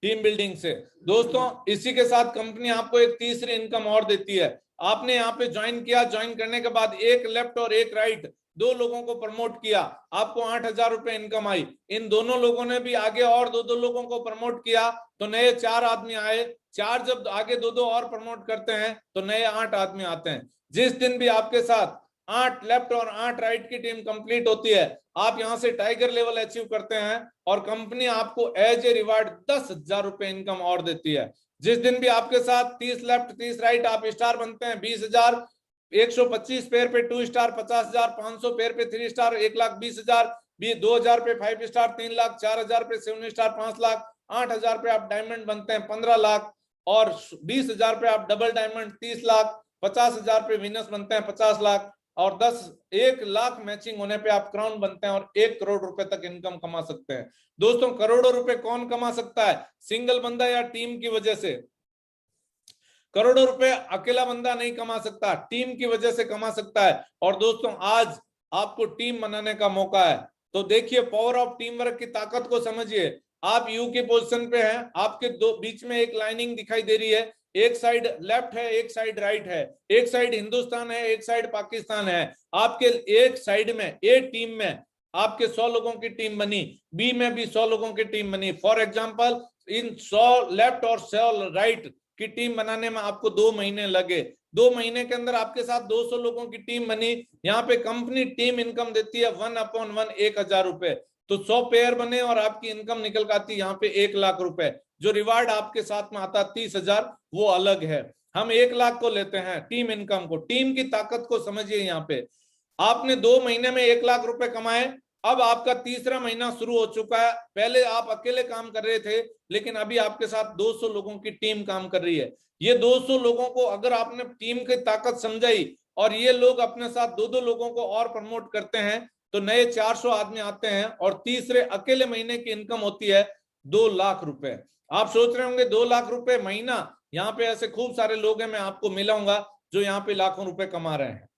टीम बिल्डिंग से। दोस्तों इसी के साथ कंपनी आपको एक तीसरी इनकम और देती है, आपने यहाँ पे ज्वाइन किया, ज्वाइन करने के बाद एक लेफ्ट और एक राइट दो लोगों को प्रमोट किया, आपको 8,000 रुपए इनकम आई। इन दोनों लोगों ने भी आगे और दो लोगों को प्रमोट किया तो नए 4 आदमी आए। 4 जब आगे दो और प्रमोट करते हैं तो नए 8 आदमी आते हैं। जिस दिन भी आपके साथ 8 लेफ्ट और 8 राइट की टीम कंप्लीट होती है, आप यहां से टाइगर लेवल अचीव करते हैं और कंपनी आपको एज ए रिवार्ड 10,000 रुपए इनकम और देती है। जिस दिन भी आपके साथ 30 लेफ्ट 30 राइट आप स्टार बनते हैं, 20,000, 125 पेयर पे 2 स्टार 50,000, 500 पेयर पे 3 स्टार 1,20,000, 2,000 पे 5 स्टार 3 लाख, 4,000 पे 7 स्टार 5 लाख, 8,000 पे आप डायमंड बनते हैं 15 लाख, और 20,000 पे आप डबल डायमंड 30 लाख, 50,000 पे विनस बनते हैं 50 लाख, और 1 लाख मैचिंग होने पे आप क्राउन बनते हैं और 1 करोड़ रुपए तक इनकम कमा सकते हैं। दोस्तों, करोड़ों रुपए कौन कमा सकता है? सिंगल बंदा या टीम की वजह से। करोड़ों रुपए अकेला बंदा नहीं कमा सकता, टीम की वजह से कमा सकता है। और दोस्तों, आज आपको टीम बनाने का मौका है। तो देखिए, पावर ऑफ टीम वर्क की ताकत को समझिए। आप यू के पोजीशन पे हैं, आपके दो बीच में एक लाइनिंग दिखाई दे रही है, एक साइड लेफ्ट है, एक साइड राइट है, एक साइड हिंदुस्तान है, एक साइड पाकिस्तान है। आपके एक साइड में ए टीम में आपके 100 लोगों की टीम बनी, बी में भी 100 लोगों की टीम बनी। फॉर एग्जाम्पल, इन 100 लेफ्ट और 100 राइट की टीम बनाने में आपको 2 महीने लगे। 2 महीने के अंदर आपके साथ 200 लोगों की टीम बनी। यहाँ पे कंपनी टीम इनकम देती है 1/1 1,000 रुपए। तो 100 पेयर बने और आपकी इनकम निकल कर आती है यहाँ पे 1 लाख रुपए। जो रिवार्ड आपके साथ में आता 30,000, वो अलग है। हम 1 लाख को लेते हैं टीम इनकम को। टीम की ताकत को समझिए। यहाँ पे आपने 2 महीने में 1 लाख रुपए कमाए। अब आपका तीसरा महीना शुरू हो चुका है। पहले आप अकेले काम कर रहे थे, लेकिन अभी आपके साथ 200 लोगों की टीम काम कर रही है। ये 200 लोगों को अगर आपने टीम की ताकत समझाई और ये लोग अपने साथ 2 लोगों को और प्रमोट करते हैं तो नए 400 आदमी आते हैं और तीसरे अकेले महीने की इनकम होती है 2 लाख रुपए। आप सोच रहे होंगे 2 लाख रुपए महीना, यहाँ पे ऐसे खूब सारे लोग हैं, मैं आपको मिलाऊंगा जो यहाँ पे लाखों रुपए कमा रहे हैं।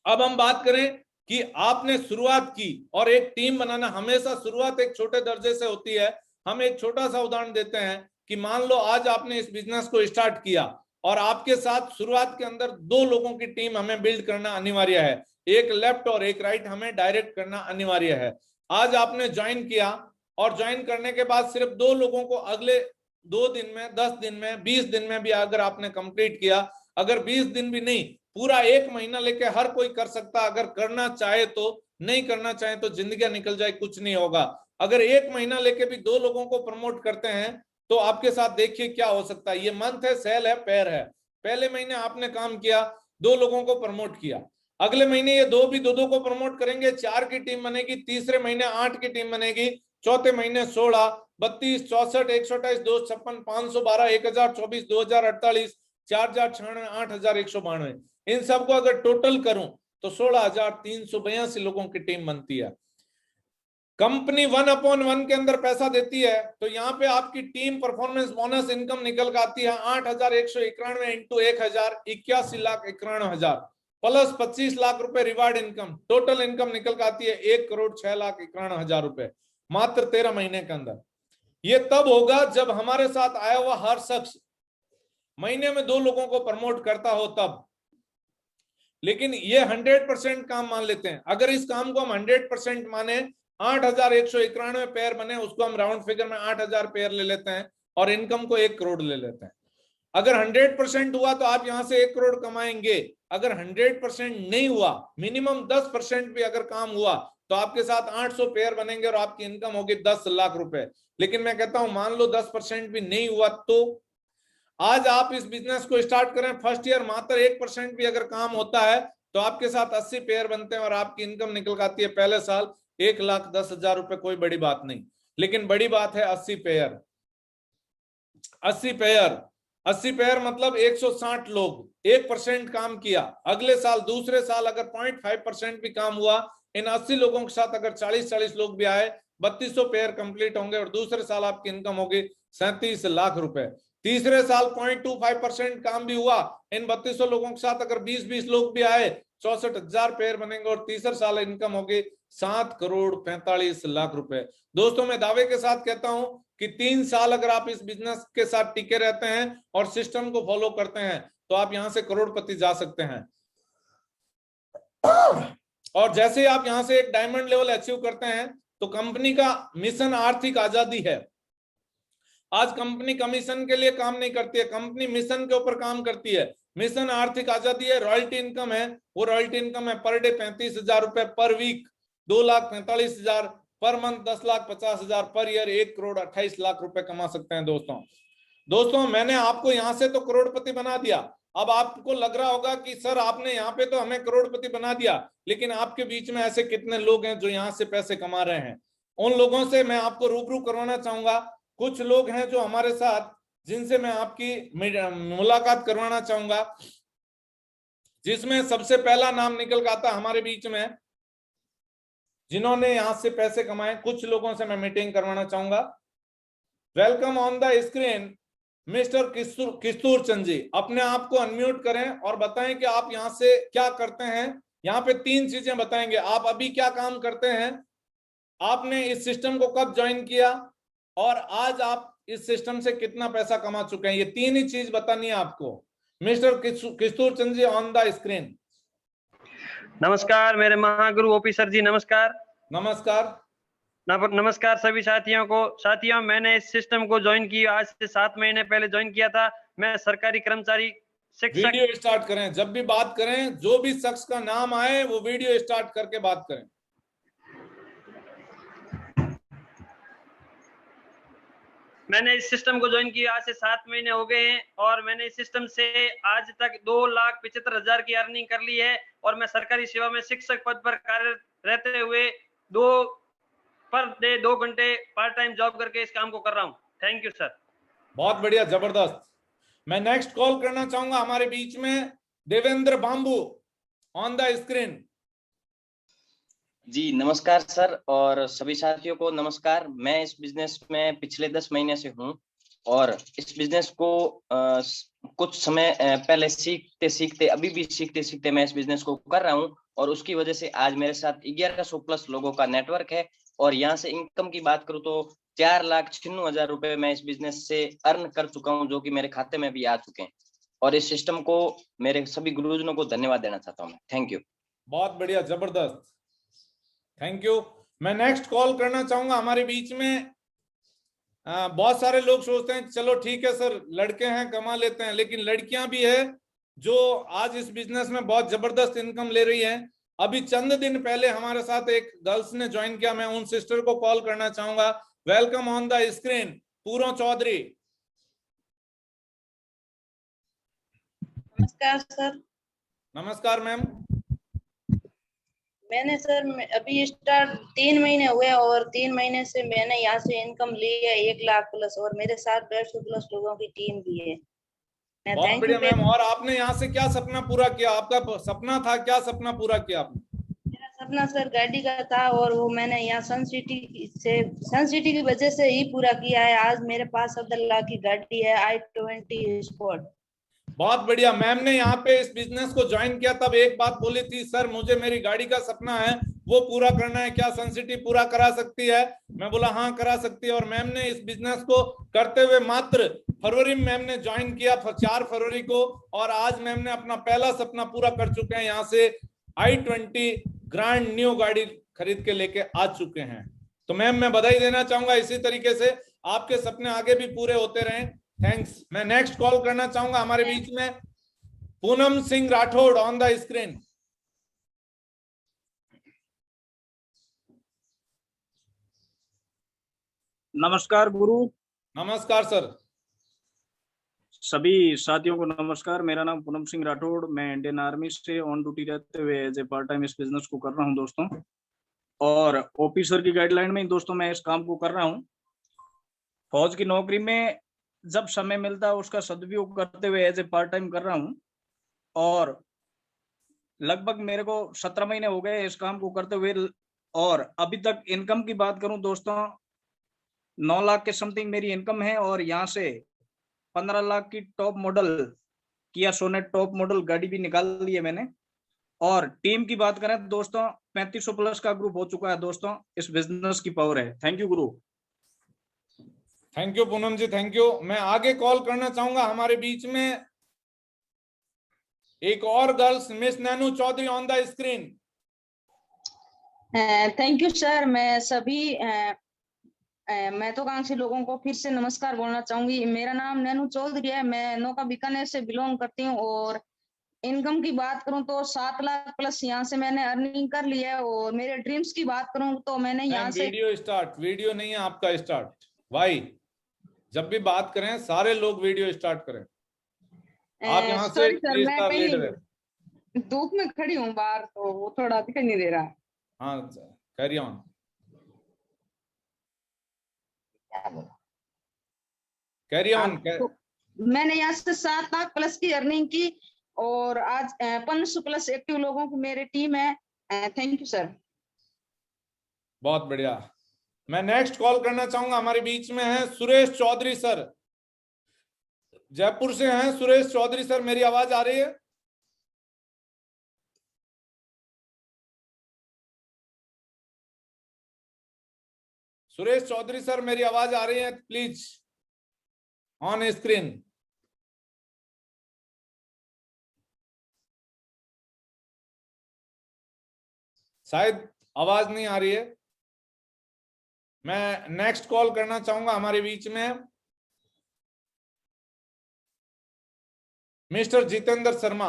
अब हम बात करें कि आपने शुरुआत की, और एक टीम बनाना हमेशा शुरुआत एक छोटे दर्जे से होती है। हम एक छोटा सा उदाहरण देते हैं कि मान लो आज आपने इस बिजनेस को स्टार्ट किया और आपके साथ शुरुआत के अंदर 2 लोगों की टीम हमें बिल्ड करना अनिवार्य है, एक लेफ्ट और एक राइट हमें डायरेक्ट करना अनिवार्य है। आज आपने ज्वाइन किया और ज्वाइन करने के बाद सिर्फ 2 लोगों को अगले 2 दिन में, 10 दिन में, 20 दिन में भी अगर आपने कंप्लीट किया, अगर 20 दिन भी नहीं, पूरा 1 महीना लेके हर कोई कर सकता, अगर करना चाहे तो। नहीं करना चाहे तो जिंदगी निकल जाए, कुछ नहीं होगा। अगर 1 महीना लेके भी 2 लोगों को प्रमोट करते हैं तो आपके साथ देखिए क्या हो सकता है। ये मंथ है, सेल है, पैर है। पहले महीने आपने काम किया, 2 लोगों को प्रमोट किया, अगले महीने ये 2 भी 2 को प्रमोट करेंगे, 4 की टीम बनेगी, तीसरे महीने 8 की टीम बनेगी, चौथे महीने 16, 32, 64, 128, 256, 512, 1,024, 2,048, 4,096, 8,192। इन सबको अगर टोटल करूं तो 16,382 लोगों की टीम बनती है। कंपनी 1/1 के अंदर पैसा देती है तो यहाँ पे आपकी टीम परफॉर्मेंस बोनस इनकम निकल कर आती है 8,191 इंटू 1,000, 81,91,000 प्लस 25 लाख रुपए रिवार्ड इनकम। टोटल इनकम निकल कर आती है 1,06,91,000 रुपए मात्र 13 महीने के अंदर। ये तब होगा जब हमारे साथ आया हुआ हर शख्स महीने में 2 लोगों को प्रमोट करता हो तब। लेकिन ये 100% काम मान लेते हैं। अगर इस काम को हम 100% माने, 8,191 पेयर बने, उसको हम राउंड फिगर में 8,000 पेयर ले लेते हैं और इनकम को 1 करोड़ ले लेते हैं। अगर 100% हुआ तो आप यहां से 1 करोड़ कमाएंगे। अगर 100% नहीं हुआ, मिनिमम 10% भी अगर काम हुआ तो आपके साथ 800 पेयर बनेंगे और आपकी इनकम होगी 10 लाख रुपए। लेकिन मैं कहता हूं मान लो 10% भी नहीं हुआ तो आज आप इस बिजनेस को स्टार्ट करें, फर्स्ट ईयर मात्र 1% भी अगर काम होता है तो आपके साथ 80 पेयर बनते हैं और आपकी इनकम निकल आती है पहले साल 1,10,000 रुपए। कोई बड़ी बात नहीं, लेकिन बड़ी बात है 80 पेयर। 80 पेयर मतलब 160 लोग, 1% काम किया। अगले साल, दूसरे साल अगर 0.5% भी काम हुआ, इन 80 लोगों के साथ अगर 40 लोग भी आए, 3200 पेयर कंप्लीट होंगे और दूसरे साल आपकी इनकम होगी 37 लाख रुपए। तीसरे साल 0.25% काम भी हुआ, इन 3200 लोगों के साथ अगर 20 लोग भी आए, 64,000 पेयर बनेंगे और तीसरे साल इनकम होगी 7,45,00,000 रुपए। दोस्तों, मैं दावे के साथ कहता हूं कि 3 साल अगर आप इस बिजनेस के साथ टिके रहते हैं और सिस्टम को फॉलो करते हैं तो आप यहां से करोड़पति जा सकते हैं। और जैसे ही आप यहां से एक डायमंड लेवल अचीव करते हैं तो कंपनी का मिशन आर्थिक आजादी है। आज कंपनी कमीशन के लिए काम नहीं करती है, कंपनी मिशन के ऊपर काम करती है। मिशन आर्थिक आजादी है, रॉयल्टी इनकम है, वो रॉयल्टी इनकम है पर डे 35,000 रुपए, पर week 2,45,000, per month 10,50,000, per year 1,28,00,000 रुपए कमा सकते हैं। दोस्तों मैंने आपको यहां से तो करोड़पति बना दिया। अब आपको लग रहा होगा कि सर आपने यहाँ पे तो हमें करोड़पति बना दिया, लेकिन आपके बीच में ऐसे कितने लोग हैं जो यहाँ से पैसे कमा रहे हैं? उन लोगों से मैं आपको रूबरू करवाना चाहूंगा। कुछ लोग हैं जो हमारे साथ, जिनसे मैं आपकी मुलाकात करवाना चाहूंगा, जिसमें सबसे पहला नाम निकल के आता हमारे बीच में, जिन्होंने यहां से पैसे कमाए। कुछ लोगों से मैं मीटिंग करवाना चाहूंगा। Welcome on the screen mister किस्तूर Chand ji. अपने आप को अनम्यूट करें और बताएं कि आप यहां से क्या करते हैं। यहाँ पे 3 चीजें बताएंगे। आप अभी क्या काम करते हैं, आपने इस सिस्टम को कब ज्वाइन किया, और आज आप इस सिस्टम से कितना पैसा कमा चुके हैं। ये 3 ही चीज बतानी है आपको। Mister किस्तूर Chand ji on the screen. नमस्कार मेरे महागुरु ओपी सर जी, नमस्कार। नमस्कार। नमस्कार सभी साथियों को। साथियों, मैंने इस सिस्टम को ज्वाइन किया आज से 7 महीने पहले ज्वाइन किया था। मैं सरकारी कर्मचारी शिक्षक। वीडियो स्टार्ट करें, जब भी बात करें जो भी शख्स का नाम आए वो वीडियो स्टार्ट करके बात करें। मैंने इस सिस्टम को ज्वाइन किया आज से 7 महीने हो गए हैं और मैंने इस सिस्टम से आज तक 2,75,000 की अर्निंग कर ली है। और मैं सरकारी सेवा में शिक्षक पद पर कार्यरत रहते हुए 2 घंटे पार्ट टाइम जॉब करके इस काम को कर रहा हूँ। Thank you sir. बहुत बढ़िया, जबरदस्त। मैं नेक्स्ट कॉल करना चाहूंगा हमारे बीच में Devendra Bambu on the screen. जी नमस्कार सर, और सभी साथियों को नमस्कार। मैं इस बिजनेस में पिछले 10 महीने से हूं और इस बिजनेस को कुछ समय पहले सीखते सीखते, अभी भी सीखते सीखते मैं इस बिजनेस को कर रहा हूं। और उसकी वजह से आज मेरे साथ 1100 प्लस लोगों का नेटवर्क है। और यहाँ से इनकम की बात करूँ तो 4,96,000 रुपए मैं इस बिजनेस से अर्न कर चुका हूँ, जो कि मेरे खाते में भी आ चुके हैं। और इस सिस्टम को मेरे सभी गुरुजनों को धन्यवाद देना चाहता हूँ मैं। Thank you. बहुत बढ़िया, जबरदस्त, थैंक यू। मैं नेक्स्ट कॉल करना चाहूंगा हमारे बीच में। बहुत सारे लोग सोचते हैं चलो ठीक है सर, लड़के हैं कमा लेते हैं, लेकिन लड़कियां भी है जो आज इस बिजनेस में बहुत जबरदस्त इनकम ले रही हैं। अभी चंद दिन पहले हमारे साथ एक गर्ल्स ने ज्वाइन किया। मैं उन सिस्टर को कॉल करना चाहूंगा। वेलकम ऑन द स्क्रीन पूरो चौधरी। नमस्कार सर। नमस्कार मैम। मैंने सर अभी स्टार्ट 3 महीने हुए और 3 महीने से मैंने यहाँ से इनकम ली है 1 लाख प्लस, और मेरे साथ 150 प्लस लोगों की टीम भी है। बहुत बढ़िया मैम। और आपने यहाँ से क्या सपना पूरा किया? आपका सपना था, क्या सपना पूरा किया आपने? मेरा सपना सर गाड़ी का था और वो मैंने यहाँ सन सिटी की वजह से ही पूरा किया है। आज मेरे पास 70 लाख की गाड़ी है, i20 स्पोर्ट। बहुत बढ़िया। मैम ने यहाँ पे इस बिजनेस को ज्वाइन किया तब एक बात बोली थी, सर मुझे मेरी गाड़ी का सपना है वो पूरा करना है, क्या सन सिटी पूरा करा सकती है? मैं बोला हाँ करा सकती है। और मैम ने इस बिजनेस को करते हुए मात्र फरवरी में मैम ने ज्वाइन किया, 4 फरवरी को, और आज मैम ने अपना पहला सपना पूरा कर चुके हैं। यहाँ से i20 ग्रांड न्यू गाड़ी खरीद के लेके आ चुके हैं। तो मैम मैं बधाई देना चाहूंगा। इसी तरीके से आपके सपने आगे भी पूरे होते रहें। थैंक्स। मैं नेक्स्ट कॉल करना चाहूंगा हमारे बीच में Poonam Singh Rathore on the screen. नमस्कार गुरु। नमस्कार सर। सभी साथियों को नमस्कार। मेरा नाम पूनम सिंह राठौड़, मैं इंडियन आर्मी से ऑन ड्यूटी रहते हुए एज ए पार्ट टाइम इस बिजनेस को कर रहा हूं दोस्तों। और ओपी सर की गाइडलाइन में दोस्तों मैं इस काम को कर रहा हूं। फौज की नौकरी में जब समय मिलता है उसका सदुपयोग करते हुए एज ए पार्ट टाइम कर रहा हूं। और लगभग मेरे को 17 महीने हो गए इस काम को करते हुए। और अभी तक इनकम की बात करूं दोस्तों, 9 लाख के समथिंग मेरी इनकम है। और यहाँ से 15 लाख की टॉप मॉडल किया सोनेट टॉप मॉडल गाड़ी भी निकाल ली है मैंने। और टीम की बात करें दोस्तों 3500 प्लस का ग्रुप हो चुका है दोस्तों। इस बिजनेस की पावर है। Thank you guru. Thank you Poonam ji, thank you. मैं आगे कॉल करना चाहूंगा हमारे बीच में एक और girls, miss Nainu Chaudhary on the screen. Thank you sir. मैं सभी महत्वाकांक्षी लोगों को फिर से नमस्कार बोलना चाहूंगी। मेरा नाम नैनू चौधरी है, मैं नौका बीकानेर से बिलोंग करती हूँ और इनकम की बात करूं तो 7 लाख प्लस यहाँ से मैंने अर्निंग कर ली है। और मेरे ड्रीम्स की बात करूं तो मैंने यहाँ से वीडियो स्टार्ट, वीडियो नहीं है आपका स्टार्ट भाई, जब भी बात करें सारे लोग वीडियो स्टार्ट करें। आप यहाँ से सॉरी सर, मैं स्टार लीडर है। कहीं धूप में खड़ी हूँ बाहर, तो वो थोड़ा दिखाई नहीं दे रहा। हाँ कैरी ऑन। Carry on. मैंने यहाँ से 7 लाख प्लस की अर्निंग की और आज 500 प्लस एक्टिव लोगों की मेरी टीम है। Thank you sir. बहुत बढ़िया। मैं नेक्स्ट कॉल करना चाहूंगा, हमारे बीच में है सुरेश चौधरी सर, जयपुर से हैं सुरेश चौधरी सर। मेरी आवाज आ रही है? सुरेश चौधरी सर मेरी आवाज आ रही है? Please on screen. शायद आवाज नहीं आ रही है। मैं नेक्स्ट कॉल करना चाहूंगा, हमारे बीच में mister Jitendra Sharma.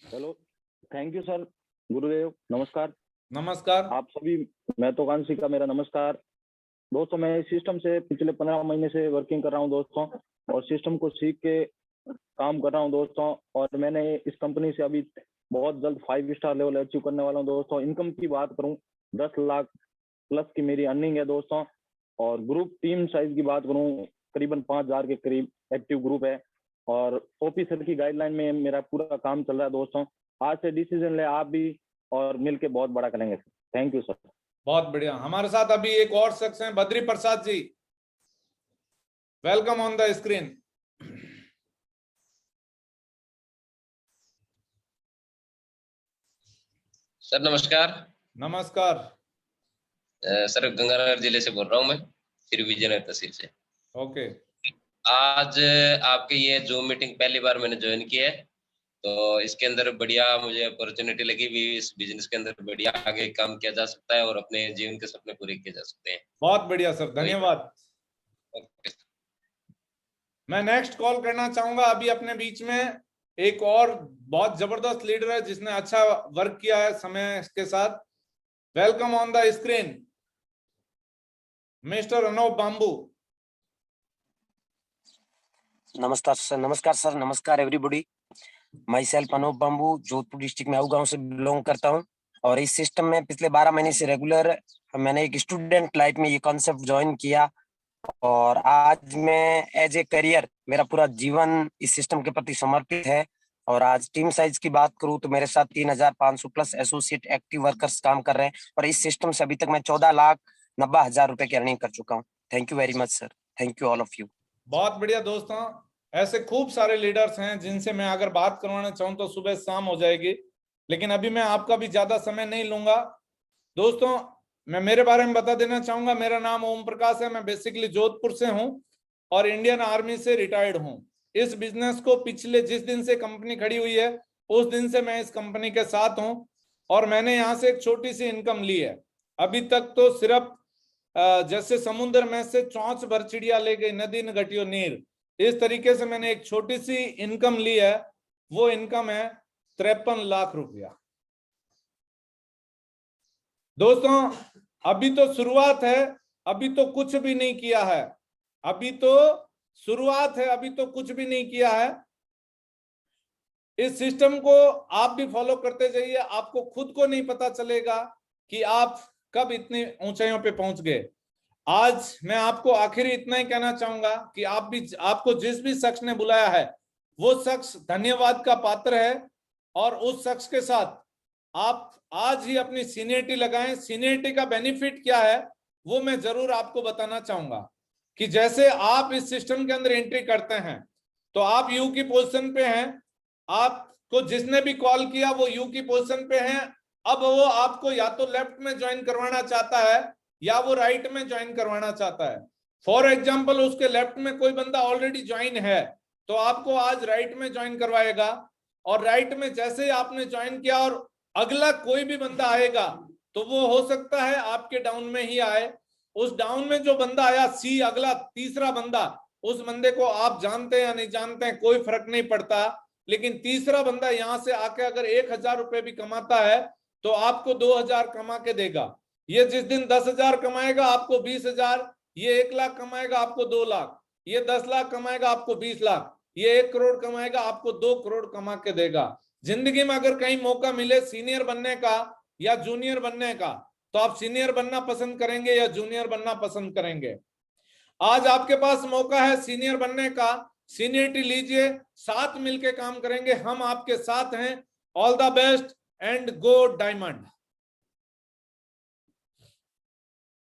Hello, thank you sir. गुरुदेव नमस्कार। नमस्कार। आप सभी महत्वाकांक्षी का मेरा नमस्कार। दोस्तों मैं इस सिस्टम से पिछले 15 महीने से वर्किंग कर रहा हूं दोस्तों, और सिस्टम को सीख के काम कर रहा हूं दोस्तों। और मैंने इस कंपनी से अभी बहुत जल्द 5 स्टार लेवल अचीव करने वाला हूं दोस्तों। इनकम की बात करूं 10 लाख प्लस की मेरी अर्निंग है दोस्तों। और ग्रुप टीम साइज की बात करूं करीबन 5000 के करीब एक्टिव ग्रुप है। और ऑफिसर की गाइडलाइन में मेरा पूरा काम चल रहा है दोस्तों। आज से डिसीजन ले आप भी, और मिलके बहुत बड़ा करेंगे। Thank you sir. बहुत बढ़िया। हमारे साथ अभी एक और शख्स हैं, Badri Prasad ji. Welcome on the screen. Sir नमस्कार। नमस्कार सर गंगानगर जिले से बोल रहा हूँ मैं, श्री विजयनगर तहसील से। ओके। आज आपके ये जूम मीटिंग पहली बार मैंने ज्वाइन की है, तो इसके अंदर बढ़िया मुझे अपॉर्चुनिटी लगी भी। इस बिजनेस के अंदर बढ़िया आगे काम किया जा सकता है और अपने जीवन के सपने पूरे किए जा सकते हैं। बहुत बढ़िया सर, धन्यवाद। ओके। मैं नेक्स्ट कॉल करना चाहूंगा, अभी अपने बीच में एक और बहुत जबरदस्त लीडर है जिसने अच्छा वर्क किया है समय के साथ। Welcome on the screen mister Anoop Bambu. नमस्कार सर, नमस्कार everybody. Myself Anoop Bambu, Jodhpur district में गांव से बिलोंग करता हूं। और इस सिस्टम में पिछले 12 महीने से रेगुलर मैंने एक स्टूडेंट लाइफ में ये कॉन्सेप्ट ज्वाइन किया, और आज मैं एज ए करियर मेरा पूरा जीवन इस सिस्टम के प्रति समर्पित है। और आज टीम साइज की बात करूं तो मेरे साथ 3500 प्लस एसोसिएट एक्टिव वर्कर्स काम कर रहे हैं, और इस सिस्टम से अभी तक मैं 14,90,000 रुपए की अर्निंग कर चुका हूं। Thank you very much sir. Thank you all of you. बहुत बढ़िया दोस्तों, ऐसे खूब सारे लीडर्स हैं जिनसे मैं अगर बात करवाना चाहूं तो सुबह शाम हो जाएगी, लेकिन अभी मैं आपका भी ज्यादा समय नहीं लूंगा। दोस्तों मैं मेरे बारे में बता देना चाहूंगा, मेरा नाम ओम प्रकाश है। मैं बेसिकली जोधपुर से हूं और इंडियन आर्मी से रिटायर्ड हूं। इस बिजनेस को पिछले जिस दिन से कंपनी खड़ी हुई है उस दिन से मैं इस कंपनी के साथ हूं, और मैंने यहाँ से एक छोटी सी इनकम ली है। अभी तक तो सिर्फ जैसे समुद्र में से चौंच भर चिड़िया ले गई नदी न घटियो नीर, इस तरीके से मैंने एक छोटी सी इनकम ली है। वो इनकम है 53 लाख रुपया। दोस्तों अभी तो शुरुआत है, अभी तो कुछ भी नहीं किया है, अभी तो शुरुआत है, अभी तो कुछ भी नहीं किया है। इस सिस्टम को आप भी फॉलो करते जाइए, आपको खुद को नहीं पता चलेगा कि आप कब इतनी ऊंचाइयों पे पहुंच गए। आज मैं आपको आखिरी इतना ही कहना चाहूंगा कि आपको जिस भी शख्स ने बुलाया है वो शख्स धन्यवाद का पात्र है, और उस शख्स के साथ आप आज ही अपनी सीनियरिटी लगाएं। सीनियरिटी का बेनिफिट क्या है वो मैं जरूर आपको बताना चाहूंगा कि जैसे आप इस सिस्टम के अंदर एंट्री करते हैं तो आप यू की पोजीशन पे हैं, आपको जिसने भी कॉल किया वो यू की पोजीशन पे हैं। अब वो आपको या तो लेफ्ट में ज्वाइन करवाना चाहता है या वो राइट में ज्वाइन करवाना चाहता है। फॉर एग्जाम्पल उसके लेफ्ट में कोई बंदा ऑलरेडी ज्वाइन है तो आपको आज राइट में ज्वाइन करवाएगा, और राइट में जैसे ही आपने ज्वाइन किया और अगला कोई भी बंदा आएगा तो वो हो सकता है आपके डाउन में ही आए। उस डाउन में जो बंदा आया सी, अगला तीसरा बंदा, उस बंदे को आप जानते हैं या नहीं जानते हैं कोई फर्क नहीं पड़ता, लेकिन तीसरा बंदा यहां से आके अगर 1000 रुपए भी कमाता है तो आपको 2000 कमा के देगा। ये जिस दिन 10,000 कमाएगा आपको 20,000, ये 1 लाख कमाएगा आपको 2 लाख, ये 10 लाख कमाएगा आपको 20 लाख, ये 1 करोड़ कमाएगा आपको 2 करोड़ कमा के देगा। जिंदगी में अगर कहीं मौका मिले सीनियर बनने का या जूनियर बनने का, तो आप सीनियर बनना पसंद करेंगे या जूनियर बनना पसंद करेंगे? आज आपके पास मौका है सीनियर बनने का, सीनियरिटी लीजिए, साथ मिलके काम करेंगे, हम आपके साथ हैं। All the best and go diamond.